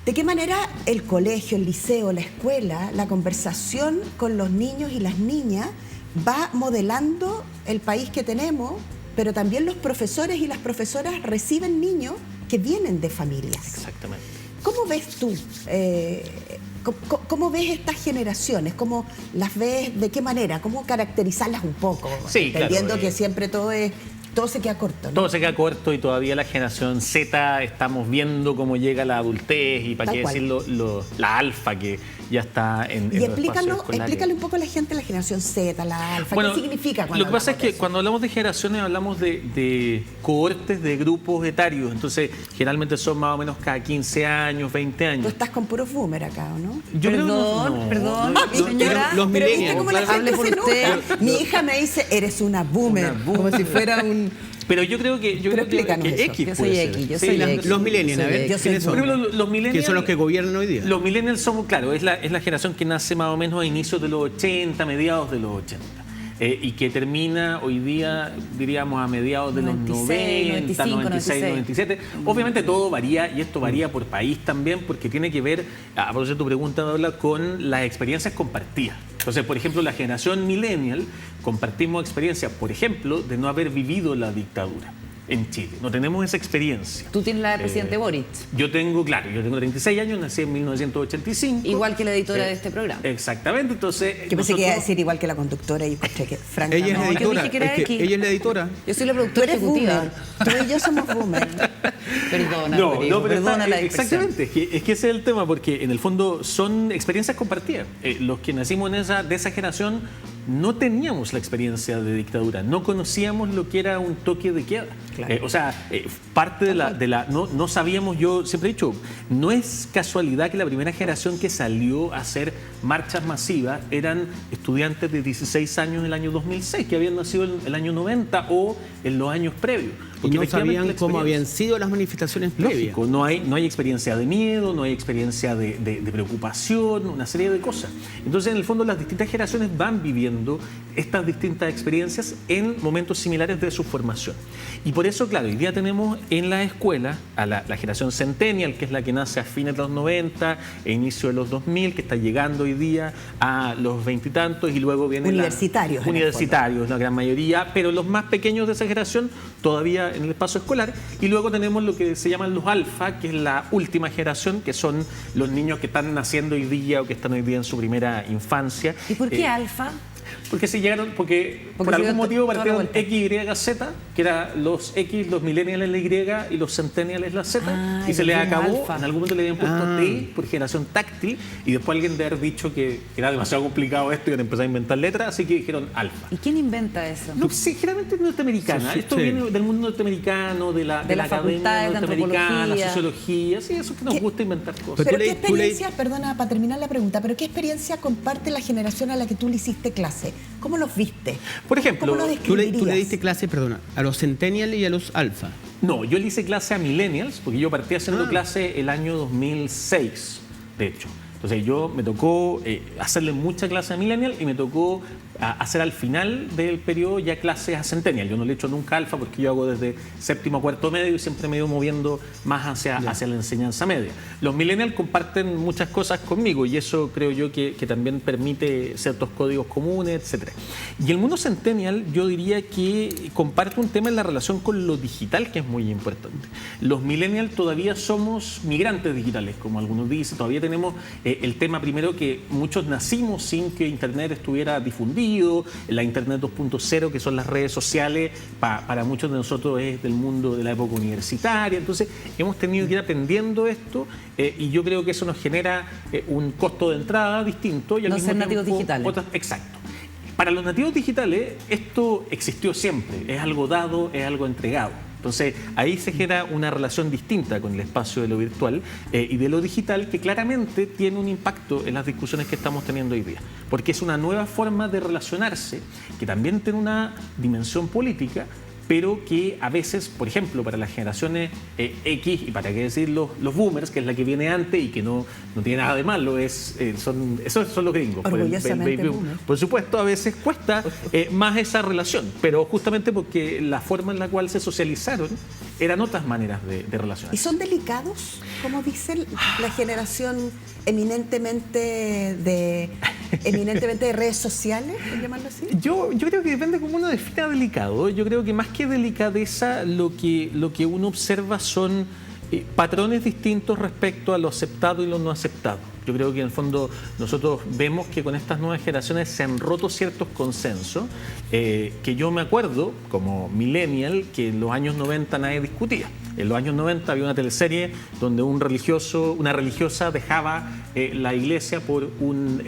Speaker 2: de qué manera el colegio, el liceo, la escuela, la conversación con los niños y las niñas va modelando el país que tenemos, pero también los profesores y las profesoras reciben niños que vienen de familias.
Speaker 6: Exactamente.
Speaker 2: ¿Cómo ves tú? ¿Cómo ves estas generaciones? ¿Cómo las ves? ¿De qué manera? ¿Cómo caracterizarlas un poco?
Speaker 6: Sí,
Speaker 2: entendiendo
Speaker 6: claro,
Speaker 2: que siempre todo es todo se queda corto, ¿no?
Speaker 6: Todo se queda corto y todavía la generación Z estamos viendo cómo llega la adultez y para
Speaker 2: Tal
Speaker 6: qué
Speaker 2: cual.
Speaker 6: decirlo, la alfa que ya está en
Speaker 2: Y
Speaker 6: los espacios escolares.
Speaker 2: explícale un poco a la gente la generación Z, la alfa.
Speaker 6: Bueno,
Speaker 2: ¿Qué significa cuando
Speaker 6: lo que pasa es
Speaker 2: hablamos
Speaker 6: que
Speaker 2: de eso?
Speaker 6: cuando hablamos de generaciones hablamos de cohortes de grupos etarios. Entonces, generalmente son más o menos cada 15 años, 20
Speaker 2: Tú
Speaker 6: años.
Speaker 2: estás con puros boomer acá, ¿o no?
Speaker 6: Yo creo que
Speaker 1: Perdón,
Speaker 6: no,
Speaker 1: señora.
Speaker 3: los
Speaker 2: Pero viste
Speaker 3: millennials,
Speaker 2: cómo la
Speaker 1: hable
Speaker 2: gente
Speaker 1: por
Speaker 2: se enoja.
Speaker 1: usted.
Speaker 2: Mi hija me dice, eres una boomer, como si fuera un...
Speaker 6: Pero yo creo que,
Speaker 2: explícanos eso.
Speaker 6: X
Speaker 1: Yo
Speaker 6: puede
Speaker 1: soy
Speaker 6: ser.
Speaker 1: X, yo
Speaker 6: Sí,
Speaker 1: soy
Speaker 6: las-
Speaker 1: X.
Speaker 3: Los millennials, a ver,
Speaker 2: Yo soy
Speaker 3: ¿quiénes
Speaker 6: Por
Speaker 3: son?
Speaker 6: ejemplo, los millennials...
Speaker 3: Que son los que gobiernan hoy día.
Speaker 6: Los millennials somos, claro, es la generación que nace más o menos a inicios de los 80, mediados de los 80. Y que termina hoy día, diríamos, a mediados de
Speaker 1: 96,
Speaker 6: los 90, 96, 97. Obviamente todo varía, y esto varía por país también, porque tiene que ver, a propósito de tu pregunta, Paula, con las experiencias compartidas. Entonces, por ejemplo, la generación millennial compartimos experiencias, por ejemplo, de no haber vivido la dictadura en Chile. No tenemos esa experiencia.
Speaker 1: Tú tienes la del presidente Boric,
Speaker 6: Yo tengo 36 años, nací en 1985.
Speaker 1: igual que la editora de este programa.
Speaker 6: Exactamente, entonces...
Speaker 2: Yo pensé que iba a
Speaker 6: nosotros-
Speaker 2: decir igual que la conductora y encontré que, francamente...
Speaker 3: Ella es
Speaker 1: No, yo
Speaker 3: editora.
Speaker 1: dije que era
Speaker 3: es que
Speaker 1: X.
Speaker 3: ella es la editora.
Speaker 1: Yo soy la
Speaker 2: Tú
Speaker 1: productora
Speaker 2: eres
Speaker 1: ejecutiva.
Speaker 2: boomer. Tú y yo somos boomer.
Speaker 1: Perdona,
Speaker 6: No,
Speaker 1: Rodrigo,
Speaker 6: no, pero
Speaker 1: perdona la expresión.
Speaker 6: exactamente, es que ese es el tema, porque en el fondo son experiencias compartidas. Los que nacimos de esa generación no teníamos la experiencia de dictadura, no conocíamos lo que era un toque de queda.
Speaker 2: Claro.
Speaker 6: Parte de la no sabíamos, yo siempre he dicho, no es casualidad que la primera generación que salió a hacer marchas masivas eran estudiantes de 16 años en el año 2006, que habían nacido en el año 90 o en los años previos.
Speaker 3: Y
Speaker 6: Porque
Speaker 3: no
Speaker 6: efectivamente
Speaker 3: sabían
Speaker 6: la
Speaker 3: cómo
Speaker 6: experiencia-
Speaker 3: habían sido las manifestaciones previas.
Speaker 6: Lógico, no hay experiencia de miedo, no hay experiencia de preocupación, una serie de cosas. Entonces, en el fondo, las distintas generaciones van viviendo estas distintas experiencias en momentos similares de su formación. Y por eso, claro, hoy día tenemos en la escuela a la generación Centennial, que es la que nace a fines de los 90 e inicio de los 2000, que está llegando hoy día a los veintitantos, y luego viene
Speaker 2: Universitarios, en el
Speaker 6: universitarios, la gran mayoría, pero los más pequeños de esa generación todavía en el espacio escolar. Y luego tenemos lo que se llaman los alfa, que es la última generación, que son los niños que están naciendo hoy día o que están hoy día en su primera infancia.
Speaker 1: ¿Y por qué alfa?
Speaker 6: Porque se llegaron, porque por
Speaker 1: se
Speaker 6: algún
Speaker 1: dio
Speaker 6: motivo
Speaker 1: toda la
Speaker 6: partieron
Speaker 1: vuelta.
Speaker 6: X, Y, Z, que era los X, los millennials la Y y los centennials la Z,
Speaker 1: Ah,
Speaker 6: y se les
Speaker 1: volvimos
Speaker 6: acabó,
Speaker 1: alfa.
Speaker 6: en algún momento le habían puesto
Speaker 3: Ah.
Speaker 6: T por generación táctil, y después alguien de haber dicho que era demasiado complicado esto y que empezó a inventar letras, así que dijeron alfa.
Speaker 1: ¿Y quién inventa eso?
Speaker 6: No, sí, generalmente es norteamericana.
Speaker 3: Sí,
Speaker 6: Esto
Speaker 3: sí.
Speaker 6: viene del mundo norteamericano, de la
Speaker 1: De las
Speaker 6: academia
Speaker 1: facultades de
Speaker 6: norteamericana,
Speaker 1: antropología.
Speaker 6: sociología, sí, eso que nos
Speaker 2: ¿Qué?
Speaker 6: gusta inventar cosas.
Speaker 3: Pero
Speaker 2: Pero
Speaker 3: tú
Speaker 2: ¿qué
Speaker 3: le- tú le-
Speaker 2: experiencia, perdona, para terminar la pregunta, pero qué experiencia comparte la generación a la que tú le hiciste clase? ¿Cómo los viste?
Speaker 6: Por ejemplo,
Speaker 2: ¿Cómo los
Speaker 3: Tú le
Speaker 2: describirías?
Speaker 3: diste clase, perdona, a los Centennial y a los Alfa.
Speaker 6: No, yo le hice clase a millennials, porque yo partí haciendo
Speaker 3: Ah.
Speaker 6: clase el año 2006, de hecho. Entonces me tocó hacerle mucha clase a millennial y me tocó hacer al final del periodo ya clases a centennial. Yo no le he hecho nunca alfa porque yo hago desde séptimo a cuarto medio y siempre me he ido moviendo más hacia la enseñanza media. Los millennials comparten muchas cosas conmigo y eso creo yo que también permite ciertos códigos comunes, etc. Y el mundo centennial yo diría que comparte un tema en la relación con lo digital que es muy importante. Los millennials todavía somos migrantes digitales, como algunos dicen, todavía tenemos el tema primero que muchos nacimos sin que Internet estuviera difundido, la Internet 2.0, que son las redes sociales, para muchos de nosotros es del mundo de la época universitaria, entonces hemos tenido que ir aprendiendo esto y yo creo que eso nos genera un costo de entrada distinto. Y al
Speaker 1: No
Speaker 6: mismo
Speaker 1: ser nativos
Speaker 6: tiempo
Speaker 1: digitales.
Speaker 6: Exacto. Para los nativos digitales esto existió siempre, es algo dado, es algo entregado. Entonces ahí se genera una relación distinta con el espacio de lo virtual y de lo digital que claramente tiene un impacto en las discusiones que estamos teniendo hoy día, porque es una nueva forma de relacionarse que también tiene una dimensión política, pero que a veces, por ejemplo, para las generaciones X y para qué decir los boomers, que es la que viene antes y que no tiene nada de malo, esos son los gringos.
Speaker 2: Orgullosamente
Speaker 6: Baby boom.
Speaker 2: boomer.
Speaker 6: Por supuesto, a veces cuesta más esa relación, pero justamente porque la forma en la cual se socializaron eran otras maneras de
Speaker 2: ¿Y
Speaker 6: relacionarse.
Speaker 2: son delicados, como dice la generación eminentemente de redes sociales, por llamarlo así?
Speaker 6: Yo creo que depende cómo uno defina delicado. Yo creo que más que delicadeza, lo que uno observa son patrones distintos respecto a lo aceptado y lo no aceptado. Yo creo que en el fondo nosotros vemos que con estas nuevas generaciones se han roto ciertos consensos que yo me acuerdo como millennial que en los años 90 nadie discutía. En los años 90 había una teleserie donde una religiosa dejaba la iglesia por un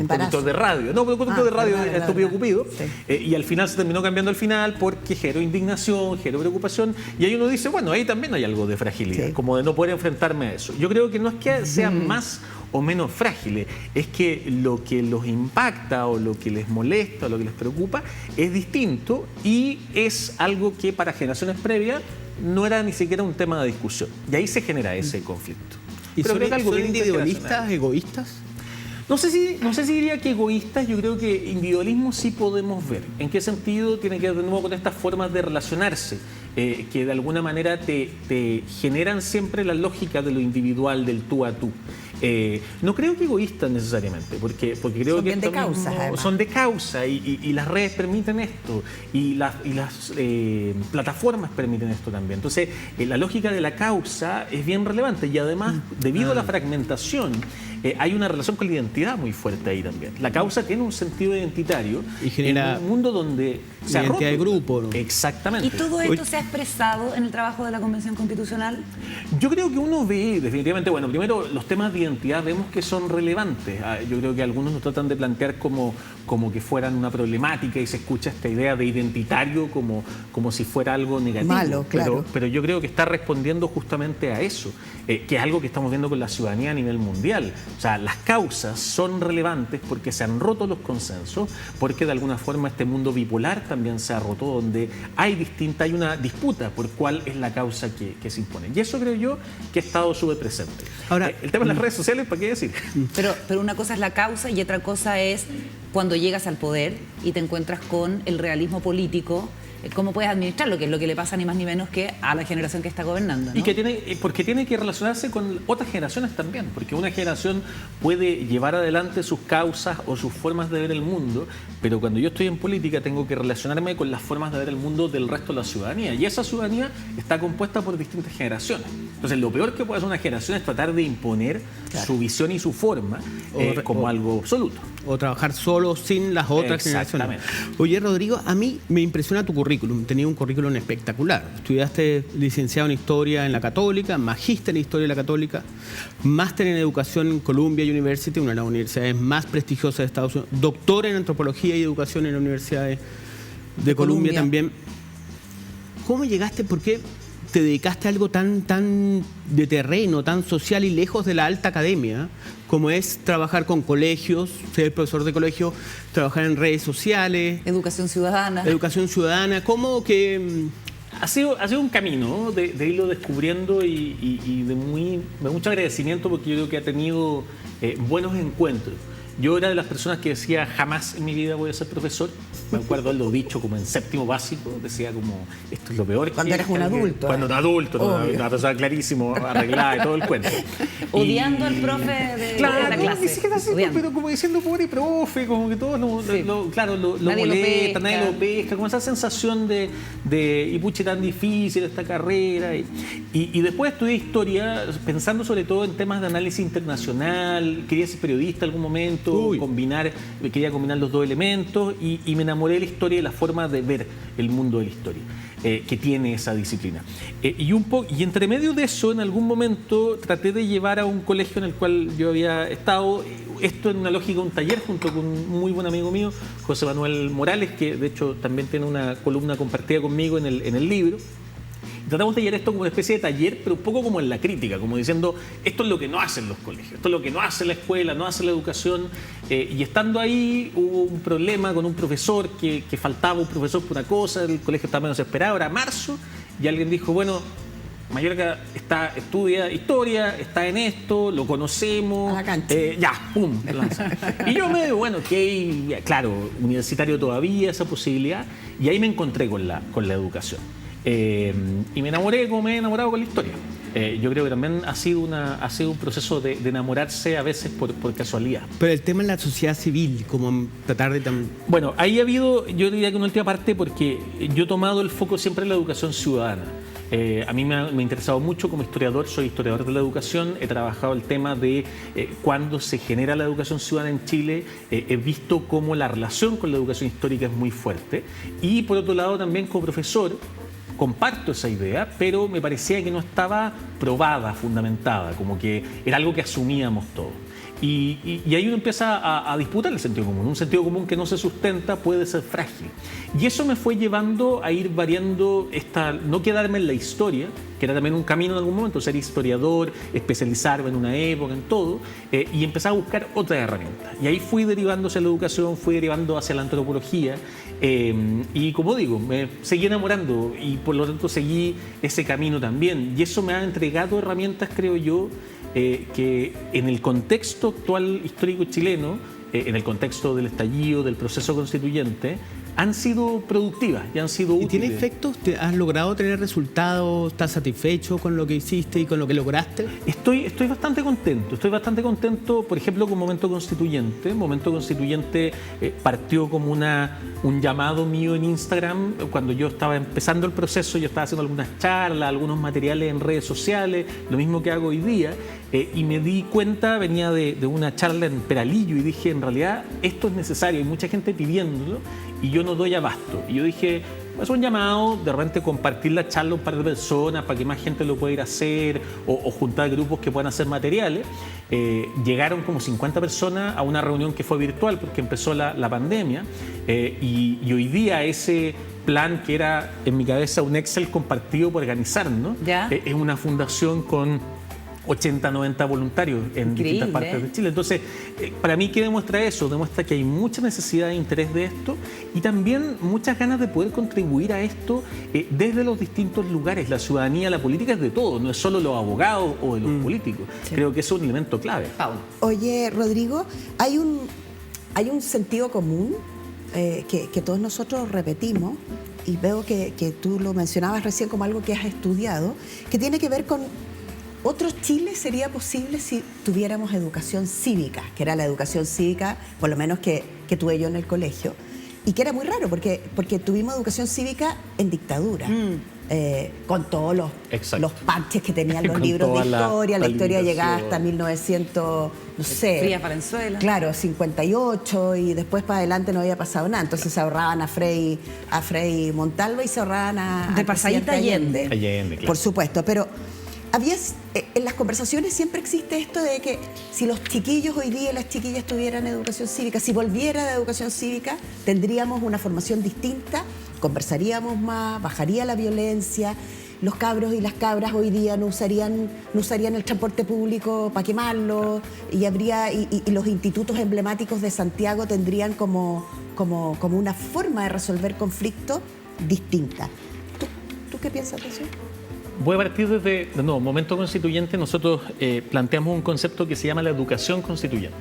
Speaker 6: conductor de radio. No, por un conductor de radio, estúpido Cupido. Sí. Y al final se terminó cambiando el final porque generó indignación, generó preocupación. Y ahí uno dice, bueno, ahí también hay algo de fragilidad, sí, como de no poder enfrentarme a eso. Yo creo que no es que sean más o menos frágiles, es que lo que los impacta o lo que les molesta o lo que les preocupa es distinto y es algo que para generaciones previas no era ni siquiera un tema de discusión. Y ahí se genera ese conflicto.
Speaker 3: ¿Y son individualistas, egoístas?
Speaker 6: No sé si diría que egoístas, yo creo que individualismo sí podemos ver. ¿En qué sentido? Tiene que ver de nuevo con estas formas de relacionarse, que de alguna manera te generan siempre la lógica de lo individual, del tú a tú. No creo que egoístas necesariamente, porque creo
Speaker 2: son
Speaker 6: que
Speaker 2: de causa,
Speaker 6: son de causa y las redes permiten esto y las plataformas permiten esto también. Entonces, la lógica de la causa es bien relevante y además, debido a la fragmentación, hay una relación con la identidad muy fuerte ahí también. La causa tiene un sentido identitario
Speaker 3: y genera
Speaker 6: en un mundo donde se ha roto.
Speaker 3: Identidad de grupo, ¿no?
Speaker 6: Exactamente.
Speaker 1: ¿Y todo esto se ha expresado en el trabajo de la Convención Constitucional?
Speaker 6: Yo creo que uno ve definitivamente, bueno, primero los temas de identidad vemos que son relevantes. Yo creo que algunos nos tratan de plantear como que fueran una problemática y se escucha esta idea de identitario como si fuera algo negativo.
Speaker 2: Malo, claro.
Speaker 6: Pero yo creo que está respondiendo justamente a eso, que es algo que estamos viendo con la ciudadanía a nivel mundial. O sea, las causas son relevantes porque se han roto los consensos, porque de alguna forma este mundo bipolar también se ha roto, donde hay una disputa por cuál es la causa que se impone. Y eso creo yo que ha estado súper presente. Ahora, el tema de las redes sociales, ¿para qué decir?
Speaker 1: Pero una cosa es la causa y otra cosa es cuando llegas al poder y te encuentras con el realismo político. ¿Cómo puedes administrarlo? Que es lo que le pasa ni más ni menos que a la generación que está gobernando, ¿no?
Speaker 6: Y porque tiene que relacionarse con otras generaciones también, porque una generación puede llevar adelante sus causas o sus formas de ver el mundo, pero cuando yo estoy en política tengo que relacionarme con las formas de ver el mundo del resto de la ciudadanía, y esa ciudadanía está compuesta por distintas generaciones. Entonces, lo peor que puede hacer una generación es tratar de imponer su visión y su forma como algo absoluto.
Speaker 3: O trabajar solo sin las otras generaciones. Oye, Rodrigo, a mí me impresiona tu currículum. Tenía un currículum espectacular. Estudiaste licenciado en Historia en la Católica, magíster en Historia de la Católica, máster en Educación en Columbia University, una de las universidades más prestigiosas de Estados Unidos, doctor en Antropología y Educación en la Universidad de Columbia también. ¿Cómo llegaste? ¿Por qué te dedicaste a algo tan de terreno, tan social y lejos de la alta academia, como es trabajar con colegios, ser profesor de colegio, trabajar en redes sociales?
Speaker 1: Educación ciudadana.
Speaker 3: Educación ciudadana. ¿Cómo que...?
Speaker 6: Ha sido un camino de irlo descubriendo y de mucho agradecimiento, porque yo creo que ha tenido buenos encuentros. Yo era de las personas que decía, jamás en mi vida voy a ser profesor. Me acuerdo lo dicho como en séptimo básico, decía como, esto es lo peor.
Speaker 2: Cuando eras un adulto.
Speaker 6: Cuando un adulto, una persona clarísimo, arreglada y todo el cuento.
Speaker 1: Odiando al profe de la clase.
Speaker 6: Ni siquiera así, pero como diciendo, pobre profe, como que todos lo molesta, nadie lo pesca, como esa sensación y puche, tan difícil esta carrera. Y después estudié Historia, pensando sobre todo en temas de análisis internacional, quería ser periodista en algún momento, quería combinar los dos elementos y me enamoré de la historia y la forma de ver el mundo de la historia que tiene esa disciplina. Y entre medio de eso, en algún momento traté de llevar a un colegio en el cual yo había estado, esto en una lógica, un taller junto con un muy buen amigo mío, José Manuel Morales, que de hecho también tiene una columna compartida conmigo en el libro. Tratamos de llevar esto como una especie de taller, pero un poco como en la crítica, como diciendo, esto es lo que no hacen los colegios, esto es lo que no hace la escuela, no hace la educación. Y estando ahí hubo un problema con un profesor, que faltaba un profesor por una cosa, el colegio estaba menos esperado, era marzo, y alguien dijo, bueno, Mallorca estudia Historia, está en esto, lo conocemos, ¡pum! Y yo me digo, bueno, claro, universitario todavía, esa posibilidad, y ahí me encontré con la educación. Y me enamoré como me he enamorado con la historia. Yo creo que también ha sido un proceso de enamorarse a veces por casualidad.
Speaker 3: Pero el tema en la sociedad civil, como tratar de...
Speaker 6: Bueno, ahí ha habido, yo diría que una última parte, porque yo he tomado el foco siempre en la educación ciudadana. A mí me ha interesado mucho como historiador, soy historiador de la educación, he trabajado el tema de cuándo se genera la educación ciudadana en Chile, he visto cómo la relación con la educación histórica es muy fuerte y por otro lado también como profesor comparto esa idea, pero me parecía que no estaba probada, fundamentada, como que era algo que asumíamos todos. Y ahí uno empieza a disputar el sentido común. Un sentido común que no se sustenta puede ser frágil. Y eso me fue llevando a ir variando, no quedarme en la historia, que era también un camino en algún momento, ser historiador, especializarme en una época, en todo, y empezar a buscar otras herramientas. Y ahí fui derivando hacia la educación, fui derivando hacia la antropología, y como digo, me seguí enamorando y por lo tanto seguí ese camino también. Y eso me ha entregado herramientas, creo yo, que en el contexto actual histórico chileno, en el contexto del estallido, del proceso constituyente, han sido productivas y han sido útiles.
Speaker 3: ¿Y tiene efectos? ¿Has logrado tener resultados? ¿Estás satisfecho con lo que hiciste y con lo que lograste?
Speaker 6: Estoy bastante contento, por ejemplo, con Momento Constituyente. Momento Constituyente partió como un llamado mío en Instagram. Cuando yo estaba empezando el proceso, yo estaba haciendo algunas charlas, algunos materiales en redes sociales, lo mismo que hago hoy día, y me di cuenta, venía de una charla en Peralillo y dije, en realidad esto es necesario, hay mucha gente pidiéndolo y yo no doy abasto. Y yo dije, es un llamado, de repente compartir la charla a un par de personas para que más gente lo pueda ir a hacer o juntar grupos que puedan hacer materiales. Llegaron como 50 personas a una reunión que fue virtual porque empezó la pandemia y hoy día ese plan que era en mi cabeza un Excel compartido por organizarnos, es una fundación con 80, 90 voluntarios en distintas partes de Chile. Entonces, para mí, ¿qué demuestra eso? Demuestra que hay mucha necesidad de interés de esto y también muchas ganas de poder contribuir a esto desde los distintos lugares. La ciudadanía, la política es de todo, no es solo los abogados o de los políticos. Sí. Creo que eso es un elemento clave.
Speaker 2: Oye, Rodrigo, hay un sentido común que todos nosotros repetimos y veo que tú lo mencionabas recién como algo que has estudiado, que tiene que ver con otro Chile sería posible si tuviéramos educación cívica, que era la educación cívica, por lo menos que tuve yo en el colegio, y que era muy raro porque tuvimos educación cívica en dictadura, con todos los parches que tenían los libros de historia. La historia llegaba hasta 1900, no sé.
Speaker 1: Fría Valenzuela.
Speaker 2: Claro, 58, y después para adelante no había pasado nada. Entonces se ahorraban a Frei Montalva y se ahorraban a
Speaker 1: de pasadita Allende.
Speaker 6: Allende, claro.
Speaker 2: Por supuesto, pero en las conversaciones siempre existe esto de que si los chiquillos hoy día, las chiquillas tuvieran educación cívica, si volviera la educación cívica, tendríamos una formación distinta, conversaríamos más, bajaría la violencia, los cabros y las cabras hoy día no usarían el transporte público para quemarlo, y los institutos emblemáticos de Santiago tendrían como una forma de resolver conflictos distinta. ¿Tú qué piensas de eso?
Speaker 6: Voy a partir desde, de nuevo, Momento Constituyente. Nosotros planteamos un concepto que se llama la educación constituyente,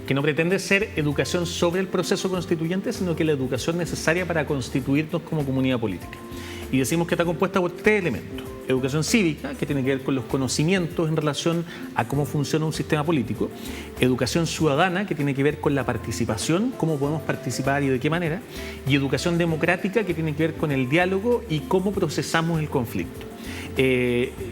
Speaker 6: que no pretende ser educación sobre el proceso constituyente, sino que la educación necesaria para constituirnos como comunidad política. Y decimos que está compuesta por 3 elementos. Educación cívica, que tiene que ver con los conocimientos en relación a cómo funciona un sistema político. Educación ciudadana, que tiene que ver con la participación, cómo podemos participar y de qué manera. Y educación democrática, que tiene que ver con el diálogo y cómo procesamos el conflicto.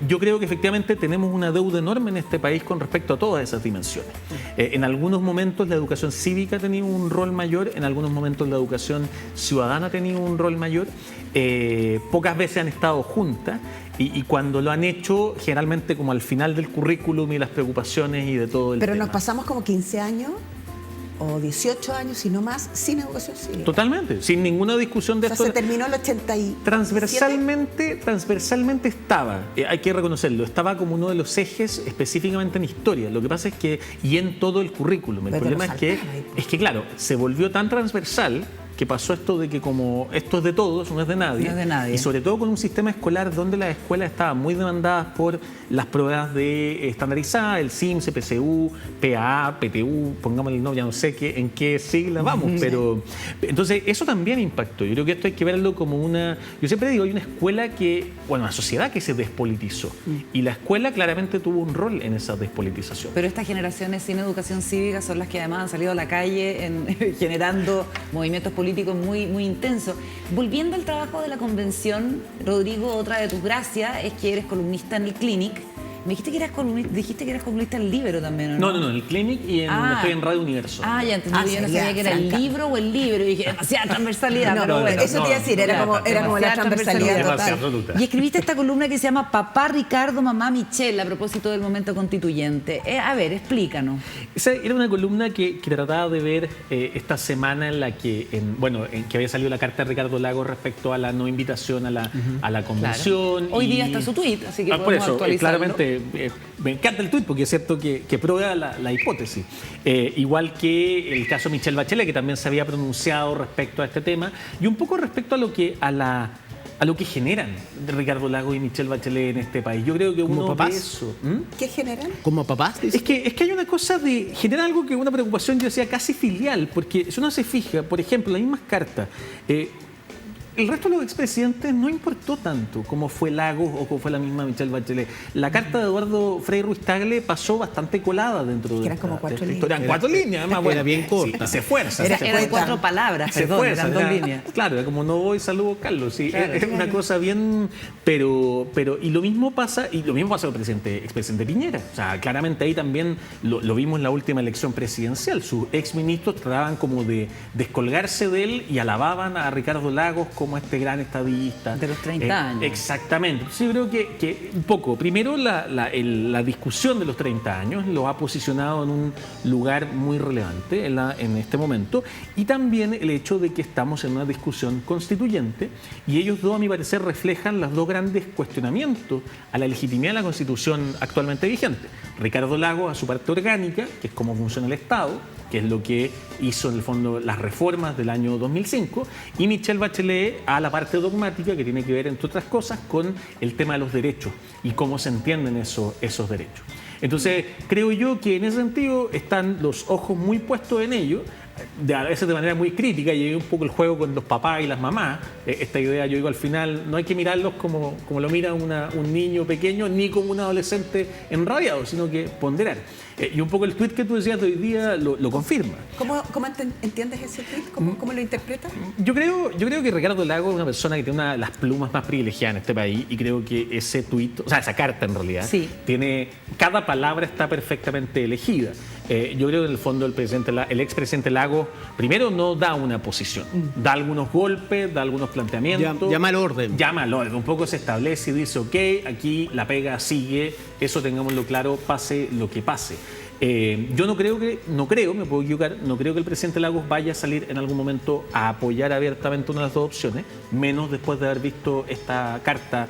Speaker 6: Yo creo que efectivamente tenemos una deuda enorme en este país con respecto a todas esas dimensiones. En algunos momentos la educación cívica ha tenido un rol mayor, en algunos momentos la educación ciudadana ha tenido un rol mayor. Pocas veces han estado juntas y cuando lo han hecho, generalmente como al final del currículum y las preocupaciones y de todo el tema.
Speaker 2: Pero nos pasamos como 15 años o 18 años, si no más, sin educación cívica.
Speaker 6: Totalmente, sin ninguna discusión de esto.
Speaker 2: Se terminó el 87.
Speaker 6: Transversalmente estaba, hay que reconocerlo, estaba como uno de los ejes específicamente en historia. Lo que pasa es que, y en todo el currículum, el problema es que, claro, se volvió tan transversal que pasó esto de que como esto es de todos, no es de nadie.
Speaker 1: No es de nadie.
Speaker 6: Y sobre todo con un sistema escolar donde las escuelas estaban muy demandadas por las pruebas de estandarizadas, el SIMS, PSU, PAA, PTU, pongámosle el nombre, ya no sé en qué sigla vamos, pero entonces eso también impactó. Yo creo que esto hay que verlo como yo siempre digo, hay una escuela una sociedad que se despolitizó y la escuela claramente tuvo un rol en esa despolitización.
Speaker 1: Pero estas generaciones sin educación cívica son las que además han salido a la calle generando movimientos políticos político es muy, muy intenso. Volviendo al trabajo de la convención, Rodrigo, otra de tus gracias es que eres columnista en el Clinic. Me dijiste que eras columnista en el Libro también, ¿o no?
Speaker 6: No, en el Clinic y estoy en Radio Universo.
Speaker 1: Ya entendí. Yo no
Speaker 2: sería
Speaker 1: sabía que era el
Speaker 2: franca.
Speaker 1: Libro o el Libro. Y dije, demasiada transversalidad.
Speaker 2: No,
Speaker 1: pero bueno.
Speaker 2: eso te iba a decir, era como la transversalidad
Speaker 6: Demasiado
Speaker 2: total.
Speaker 6: absoluta.
Speaker 1: Y escribiste esta columna que se llama Papá Ricardo, Mamá Michelle, a propósito del momento constituyente. A ver, explícanos.
Speaker 6: Esa era una columna que trataba de ver esta semana en la que, en que había salido la carta de Ricardo Lagos respecto a la no invitación a la convención.
Speaker 1: Claro. Hoy día está su tuit, así que
Speaker 6: por
Speaker 1: podemos
Speaker 6: eso,
Speaker 1: actualizarlo.
Speaker 6: claramente, me encanta el tuit porque es cierto que prueba la hipótesis. Igual que el caso Michelle Bachelet, que también se había pronunciado respecto a este tema, y un poco respecto a lo que generan Ricardo Lagos y Michelle Bachelet en este país. Yo creo que
Speaker 3: ¿Como
Speaker 6: uno
Speaker 3: papás?
Speaker 6: ve eso.
Speaker 2: ¿Qué generan?
Speaker 3: ¿Como papás?
Speaker 6: Es que hay una cosa de generar algo que una preocupación, yo decía, casi filial, porque si uno se fija, por ejemplo, las mismas cartas, el resto de los expresidentes no importó tanto como fue Lagos o como fue la misma Michelle Bachelet. La carta de Eduardo Frei Ruiz Tagle pasó bastante colada dentro de
Speaker 2: eran como 4
Speaker 6: esta
Speaker 2: líneas.
Speaker 6: historia. Eran 4 líneas, además.
Speaker 3: Era bien corta.
Speaker 6: Se esfuerza.
Speaker 1: Eran 4 palabras, perdón, eran 2 líneas.
Speaker 6: Claro, era como no voy, saludo Carlos. Sí, claro, es una cosa bien. Pero y lo mismo pasa con el expresidente Piñera. O sea, claramente ahí también lo vimos en la última elección presidencial. Sus exministros trataban como de descolgarse de él y alababan a Ricardo Lagos como este gran estadista.
Speaker 1: De los 30 años.
Speaker 6: Exactamente. Entonces yo creo que un poco, primero la discusión de los 30 años lo ha posicionado en un lugar muy relevante en este momento, y también el hecho de que estamos en una discusión constituyente, y ellos dos, a mi parecer, reflejan los dos grandes cuestionamientos a la legitimidad de la Constitución actualmente vigente. Ricardo Lagos a su parte orgánica, que es cómo funciona el Estado, que es lo que hizo en el fondo las reformas del año 2005, y Michelle Bachelet a la parte dogmática, que tiene que ver, entre otras cosas, con el tema de los derechos y cómo se entienden esos derechos. Entonces, creo yo que en ese sentido están los ojos muy puestos en ello, a veces de manera muy crítica, y hay un poco el juego con los papás y las mamás. Esta idea, yo digo, al final no hay que mirarlos como lo mira un niño pequeño, ni como un adolescente enrabiado, sino que ponderar. Y un poco el tuit que tú decías de hoy día lo confirma.
Speaker 2: ¿Cómo entiendes ese tuit? ¿Cómo lo interpretas?
Speaker 6: Yo creo que Ricardo Lagos es una persona que tiene una de las plumas más privilegiadas en este país, y creo que ese tuit, o sea, esa carta en realidad,
Speaker 1: sí,
Speaker 6: cada palabra está perfectamente elegida. Yo creo que en el fondo el expresidente Lagos primero no da una posición, da algunos golpes, da algunos planteamientos.
Speaker 3: Llama al orden.
Speaker 6: Llama al orden, un poco se establece y dice, ok, aquí la pega sigue, eso tengámoslo claro, pase lo que pase. Yo no creo, me puedo equivocar, no creo que el presidente Lagos vaya a salir en algún momento a apoyar abiertamente una de las dos opciones, menos después de haber visto esta carta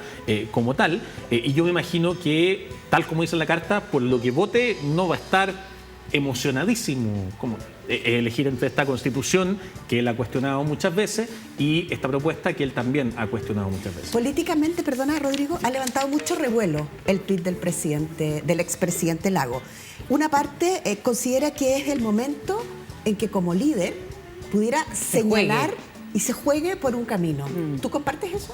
Speaker 6: como tal. Y yo me imagino que, tal como dice la carta, por lo que vote no va a estar emocionadísimo como elegir entre esta Constitución, que él ha cuestionado muchas veces, y esta propuesta que él también ha cuestionado muchas veces.
Speaker 2: Políticamente, perdona, Rodrigo, ha levantado mucho revuelo el tuit del expresidente Lagos. Una parte considera que es el momento en que como líder pudiera señalar y se juegue por un camino. ¿Tú compartes eso?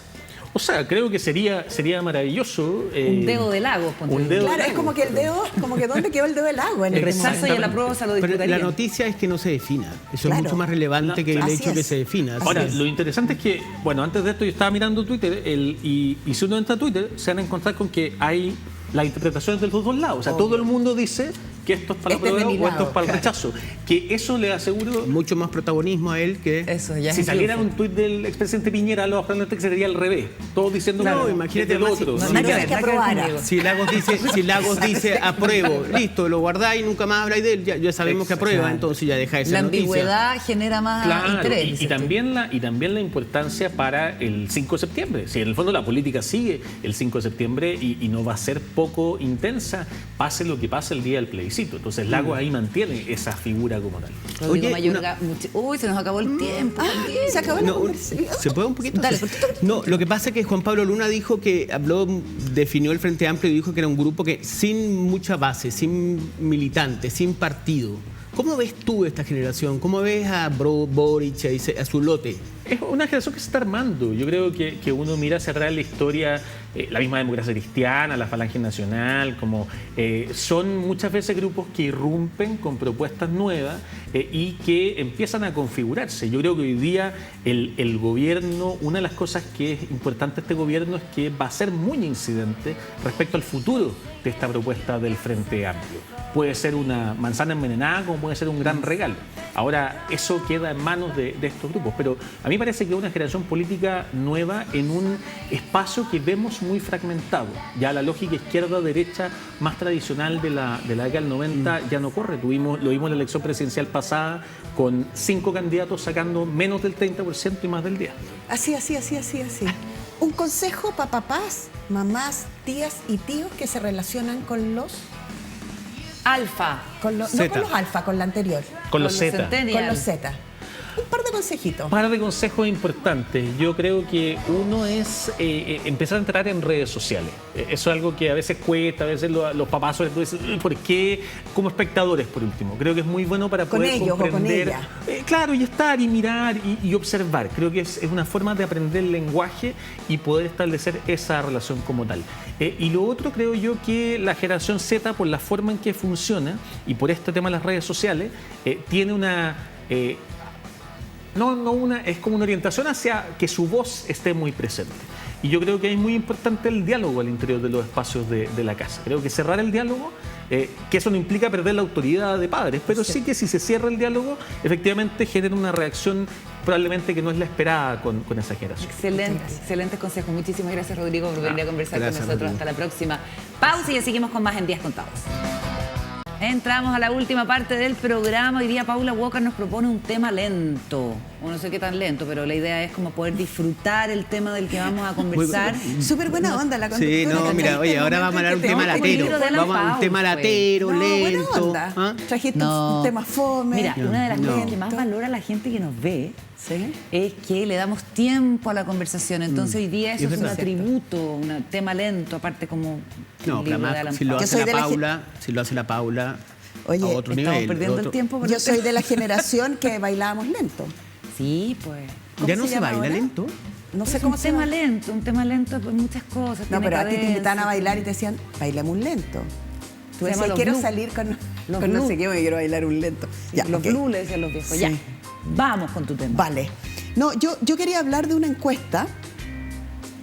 Speaker 6: O sea, creo que sería maravilloso.
Speaker 1: Un dedo de Lagos.
Speaker 2: Claro, es como que el dedo, ¿dónde quedó el dedo de Lagos? En el
Speaker 1: rechazo y en la prueba se lo
Speaker 3: Pero
Speaker 1: disputaría.
Speaker 3: la noticia es que no se defina. Eso
Speaker 2: Claro.
Speaker 3: es mucho más relevante que el hecho que se defina.
Speaker 6: Ahora, lo interesante es que, bueno, antes de esto yo estaba mirando Twitter y si uno entra a Twitter se van a encontrar con que hay las interpretaciones de los dos lados. O sea, todo el mundo dice que esto es para la prueba o esto es para el rechazo. Que eso le aseguro...
Speaker 3: Mucho más protagonismo a él que...
Speaker 1: Eso, ya
Speaker 6: si saliera un tuit del expresidente Piñera, lo que sería al revés. Todos diciendo,
Speaker 3: Claro,
Speaker 6: no,
Speaker 3: imagínate
Speaker 6: el otro.
Speaker 1: No,
Speaker 6: Sí,
Speaker 1: nada que
Speaker 2: hay
Speaker 1: ver,
Speaker 2: que
Speaker 1: nada que ver
Speaker 2: aprobar.
Speaker 1: conmigo.
Speaker 3: Si Lagos dice apruebo, listo, lo guardáis y nunca más habláis de él, ya sabemos que aprueba, entonces ya deja de ser
Speaker 1: La
Speaker 3: noticia.
Speaker 1: ambigüedad genera más
Speaker 6: Claro,
Speaker 1: interés.
Speaker 6: y también la importancia para el 5 de septiembre. Si en el fondo la política sigue el 5 de septiembre y no va a ser poco intensa, pase lo que pase el día del plebiscito. Entonces Lagos ahí mantiene esa figura como tal.
Speaker 1: Rodrigo
Speaker 3: Oye,
Speaker 1: Mayorga, uy, se nos acabó el tiempo.
Speaker 2: Se acabó la
Speaker 3: No,
Speaker 2: conversación.
Speaker 3: ¿se puede un poquito?
Speaker 1: Dale.
Speaker 3: No, lo que pasa es que Juan Pablo Luna dijo que definió el Frente Amplio y dijo que era un grupo que sin mucha base, sin militantes, sin partido. ¿Cómo ves tú esta generación? ¿Cómo ves a Boric, a su lote
Speaker 6: Es una generación que se está armando. Yo creo que uno mira hacia atrás la historia, la misma democracia cristiana, la Falange Nacional, como son muchas veces grupos que irrumpen con propuestas nuevas y que empiezan a configurarse. Yo creo que hoy día el gobierno, una de las cosas que es importante de este gobierno es que va a ser muy incidente respecto al futuro de esta propuesta del Frente Amplio. Puede ser una manzana envenenada como puede ser un gran regalo. Ahora, eso queda en manos de estos grupos, pero a mí parece que es una generación política nueva en un espacio que vemos muy fragmentado. Ya la lógica izquierda-derecha más tradicional de la década del 90 ya no corre. Lo vimos en la elección presidencial pasada con 5 candidatos sacando menos del 30% y más del 10%.
Speaker 2: Así. Un consejo para papás, mamás, tías y tíos que se relacionan con los...
Speaker 1: Alfa.
Speaker 2: No con los alfa, con la anterior.
Speaker 6: Con los Z.
Speaker 1: centennials.
Speaker 2: Con los Z. Un par de consejitos.
Speaker 6: Un par de consejos importantes. Yo creo que uno es empezar a entrar en redes sociales. Eso es algo que a veces cuesta, a veces los papás sobre todo dicen, ¿por qué? Como espectadores, por último. Creo que es muy bueno para
Speaker 2: con
Speaker 6: poder
Speaker 2: ellos
Speaker 6: comprender.
Speaker 2: O con ella.
Speaker 6: Claro, y estar y mirar y observar. Creo que es una forma de aprender el lenguaje y poder establecer esa relación como tal. Y lo otro, creo yo que la generación Z, por la forma en que funciona y por este tema de las redes sociales, tiene una... es como una orientación hacia que su voz esté muy presente. Y yo creo que es muy importante el diálogo al interior de los espacios de la casa. Creo que cerrar el diálogo, que eso no implica perder la autoridad de padres, pero sí que si se cierra el diálogo, efectivamente genera una reacción probablemente que no es la esperada con esa generación.
Speaker 1: Excelente consejo. Muchísimas gracias, Rodrigo, por venir a conversar con nosotros.
Speaker 3: Rodrigo.
Speaker 1: Hasta la próxima. Pausa y ya seguimos con más en Días Contados. Entramos a la última parte del programa. Hoy día Paula Walker nos propone un tema lento. O no sé qué tan lento, pero la idea es como poder disfrutar el tema del que vamos a conversar.
Speaker 2: Súper buena onda la conductora.
Speaker 3: Sí, no, mira, oye, ahora vamos a hablar un tema latero. Vamos a un tema latero,
Speaker 2: No, buena
Speaker 3: lento.
Speaker 2: onda.
Speaker 3: ¿Ah?
Speaker 2: Trajiste
Speaker 1: No.
Speaker 2: un tema fome.
Speaker 1: Mira, una de las
Speaker 3: No.
Speaker 1: cosas que más valora la gente que nos ve
Speaker 2: ¿Sí?
Speaker 1: es que le damos tiempo a la conversación. Entonces hoy día eso
Speaker 3: Es
Speaker 1: es un
Speaker 3: verdad.
Speaker 1: atributo, un tema lento, aparte como
Speaker 3: No,
Speaker 1: el
Speaker 3: pero
Speaker 1: libro de
Speaker 3: además,
Speaker 1: Alan
Speaker 3: si lo
Speaker 1: Powell.
Speaker 2: Yo soy
Speaker 3: hace
Speaker 2: de
Speaker 3: la
Speaker 2: la
Speaker 3: Paula,
Speaker 2: Oye,
Speaker 3: a otro
Speaker 1: Estamos
Speaker 3: nivel.
Speaker 1: perdiendo el tiempo. por
Speaker 2: Yo
Speaker 1: el
Speaker 2: soy
Speaker 1: tema.
Speaker 2: de la generación que bailábamos lento.
Speaker 1: Sí, pues.
Speaker 2: ¿Cómo
Speaker 3: ¿Ya no se
Speaker 2: llama
Speaker 3: baila
Speaker 2: ahora?
Speaker 3: lento?
Speaker 2: No sé
Speaker 1: Es
Speaker 2: cómo
Speaker 1: un
Speaker 2: se
Speaker 1: tema
Speaker 2: llama.
Speaker 1: lento, un tema lento, pues muchas cosas.
Speaker 2: No,
Speaker 1: tiene
Speaker 2: pero a ti te
Speaker 1: cadencia.
Speaker 2: invitaban a bailar y te decían, bailemos un lento. Tú
Speaker 1: Se llama
Speaker 2: decías,
Speaker 1: los
Speaker 2: quiero
Speaker 1: blues.
Speaker 2: salir con
Speaker 1: Los
Speaker 2: no
Speaker 1: blues.
Speaker 2: sé qué, me quiero bailar un lento.
Speaker 1: Ya, los
Speaker 2: ok.
Speaker 1: blues le decían los viejos.
Speaker 2: Sí.
Speaker 1: Ya, vamos con tu tema.
Speaker 2: Vale. No, yo quería hablar de una encuesta,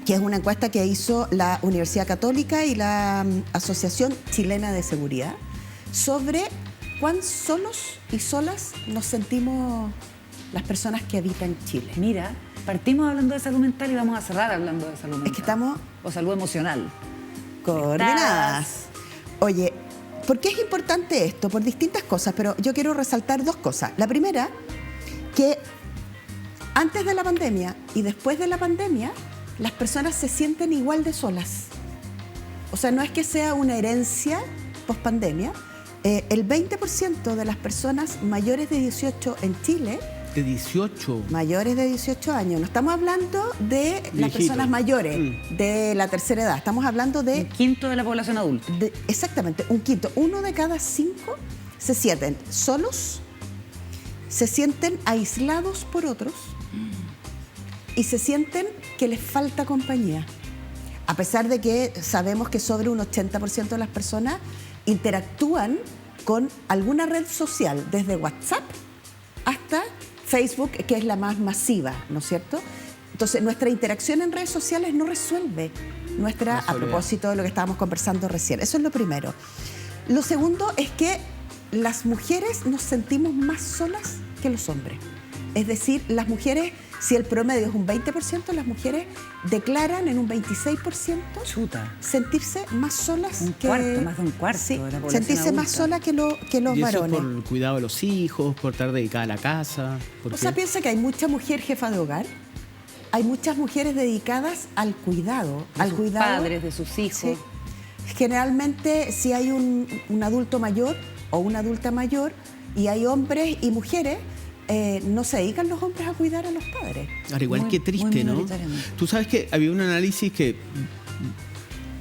Speaker 2: que es una encuesta que hizo la Universidad Católica y la Asociación Chilena de Seguridad, sobre cuán solos y solas nos sentimos las personas que habitan Chile.
Speaker 1: Mira, partimos hablando de salud mental y vamos a cerrar hablando de salud mental.
Speaker 2: Es que estamos
Speaker 1: O salud emocional.
Speaker 2: coordinadas. Oye, ¿por qué es importante esto? Por distintas cosas, pero yo quiero resaltar 2 cosas. La primera, que antes de la pandemia y después de la pandemia, las personas se sienten igual de solas. O sea, no es que sea una herencia post-pandemia. El 20% de las personas mayores de 18 en Chile,
Speaker 3: De 18.
Speaker 2: mayores de 18 años, no estamos hablando de las
Speaker 3: Viejitos.
Speaker 2: personas mayores de la tercera edad, estamos hablando
Speaker 1: Un
Speaker 2: de
Speaker 1: quinto de la población adulta.
Speaker 2: exactamente, un quinto. 1 de cada 5 se sienten solos, se sienten aislados por otros y se sienten que les falta compañía. A pesar de que sabemos que sobre un 80% de las personas interactúan con alguna red social, desde WhatsApp hasta Facebook, que es la más masiva, ¿no es cierto? Entonces, nuestra interacción en redes sociales no resuelve nuestra,
Speaker 3: La
Speaker 2: a
Speaker 3: soledad.
Speaker 2: propósito de lo que estábamos conversando recién. Eso es lo primero. Lo segundo es que las mujeres nos sentimos más solas que los hombres. Es decir, las mujeres, si el promedio es un 20%, las mujeres declaran en un 26%
Speaker 1: Chuta.
Speaker 2: sentirse más solas
Speaker 1: Un
Speaker 2: que...
Speaker 1: cuarto, más de un cuarto
Speaker 2: Sí,
Speaker 1: de la población
Speaker 2: sentirse más
Speaker 1: adulta.
Speaker 2: solas que los
Speaker 3: Y eso
Speaker 2: varones.
Speaker 3: por el cuidado de los hijos, por estar dedicada a la casa. ¿Por
Speaker 2: O
Speaker 3: qué?
Speaker 2: sea, piensa que hay mucha mujer jefa de hogar, hay muchas mujeres dedicadas al cuidado,
Speaker 1: De
Speaker 2: al
Speaker 1: sus
Speaker 2: cuidado.
Speaker 1: padres, de sus hijos.
Speaker 2: Sí. Generalmente, si hay un adulto mayor o una adulta mayor y hay hombres y mujeres, no se dedican los hombres a cuidar a los padres.
Speaker 3: Ahora, igual
Speaker 1: Muy-
Speaker 3: que
Speaker 1: muy
Speaker 3: triste, ¿no?
Speaker 1: minoritariamente.
Speaker 3: Tú sabes que había un análisis que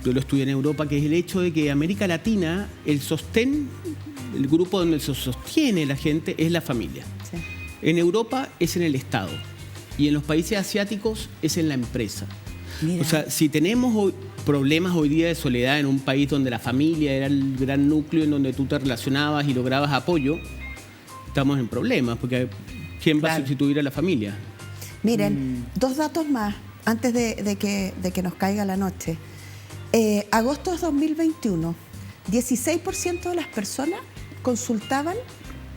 Speaker 3: yo lo estudié en Europa, que es el hecho de que América Latina, el grupo donde se sostiene la gente es la familia.
Speaker 2: Sí.
Speaker 3: En Europa es en el Estado. y en los países asiáticos es en la empresa.
Speaker 1: Mira.
Speaker 3: O sea, si tenemos problemas hoy día de soledad en un país donde la familia era el gran núcleo en donde tú te relacionabas y lograbas apoyo, estamos en problemas, porque ¿quién va a sustituir a la familia?
Speaker 2: Miren, 2 datos más antes de que nos caiga la noche. Agosto de 2021, 16% de las personas consultaban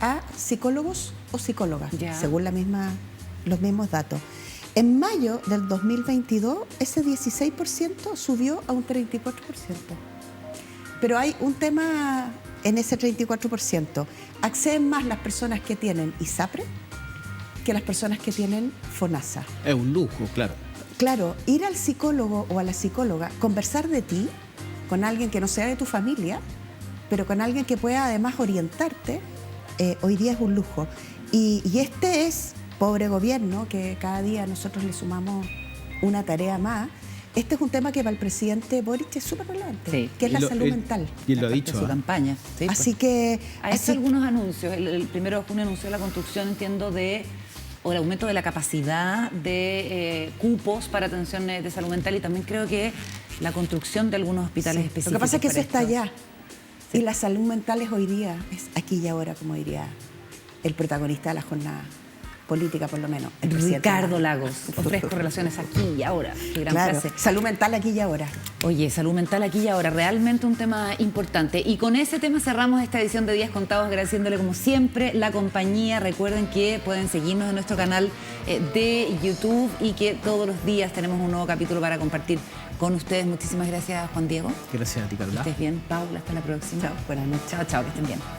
Speaker 2: a psicólogos o psicólogas, según los mismos datos. En mayo del 2022, ese 16% subió a un 34%. Pero hay un tema en ese 34%. Acceden más las personas que tienen ISAPRE que las personas que tienen FONASA.
Speaker 3: Es un lujo, claro.
Speaker 2: Claro, ir al psicólogo o a la psicóloga, conversar de ti con alguien que no sea de tu familia, pero con alguien que pueda además orientarte, hoy día es un lujo. Y este es, pobre gobierno, que cada día nosotros le sumamos una tarea más. Este es un tema que para el presidente Boric es súper relevante, que es la salud mental.
Speaker 3: Y él lo ha dicho.
Speaker 1: Su campaña. Sí,
Speaker 2: así que...
Speaker 1: Ha hecho algunos anuncios. El 1 de junio anunció la construcción, entiendo, o el aumento de la capacidad de cupos para atención de salud mental, y también creo que la construcción de algunos hospitales específicos.
Speaker 2: Lo que pasa es que eso está allá.
Speaker 1: Sí.
Speaker 2: Y la salud mental es hoy día, es aquí y ahora, como diría el protagonista de la jornada política, por lo menos. El
Speaker 1: Ricardo Lagos. Ofrezco relaciones aquí y ahora. Qué gran frase.
Speaker 2: Salud mental aquí y ahora.
Speaker 1: Oye, salud mental aquí y ahora, realmente un tema importante. Y con ese tema cerramos esta edición de Días Contados, agradeciéndole como siempre la compañía. Recuerden que pueden seguirnos en nuestro canal de YouTube y que todos los días tenemos un nuevo capítulo para compartir con ustedes. Muchísimas gracias, Juan Diego.
Speaker 3: Gracias a ti, Carla.
Speaker 1: Que estés bien, Paula. Hasta la próxima.
Speaker 2: Chao, buenas noches.
Speaker 1: Chao, chao, que estén bien.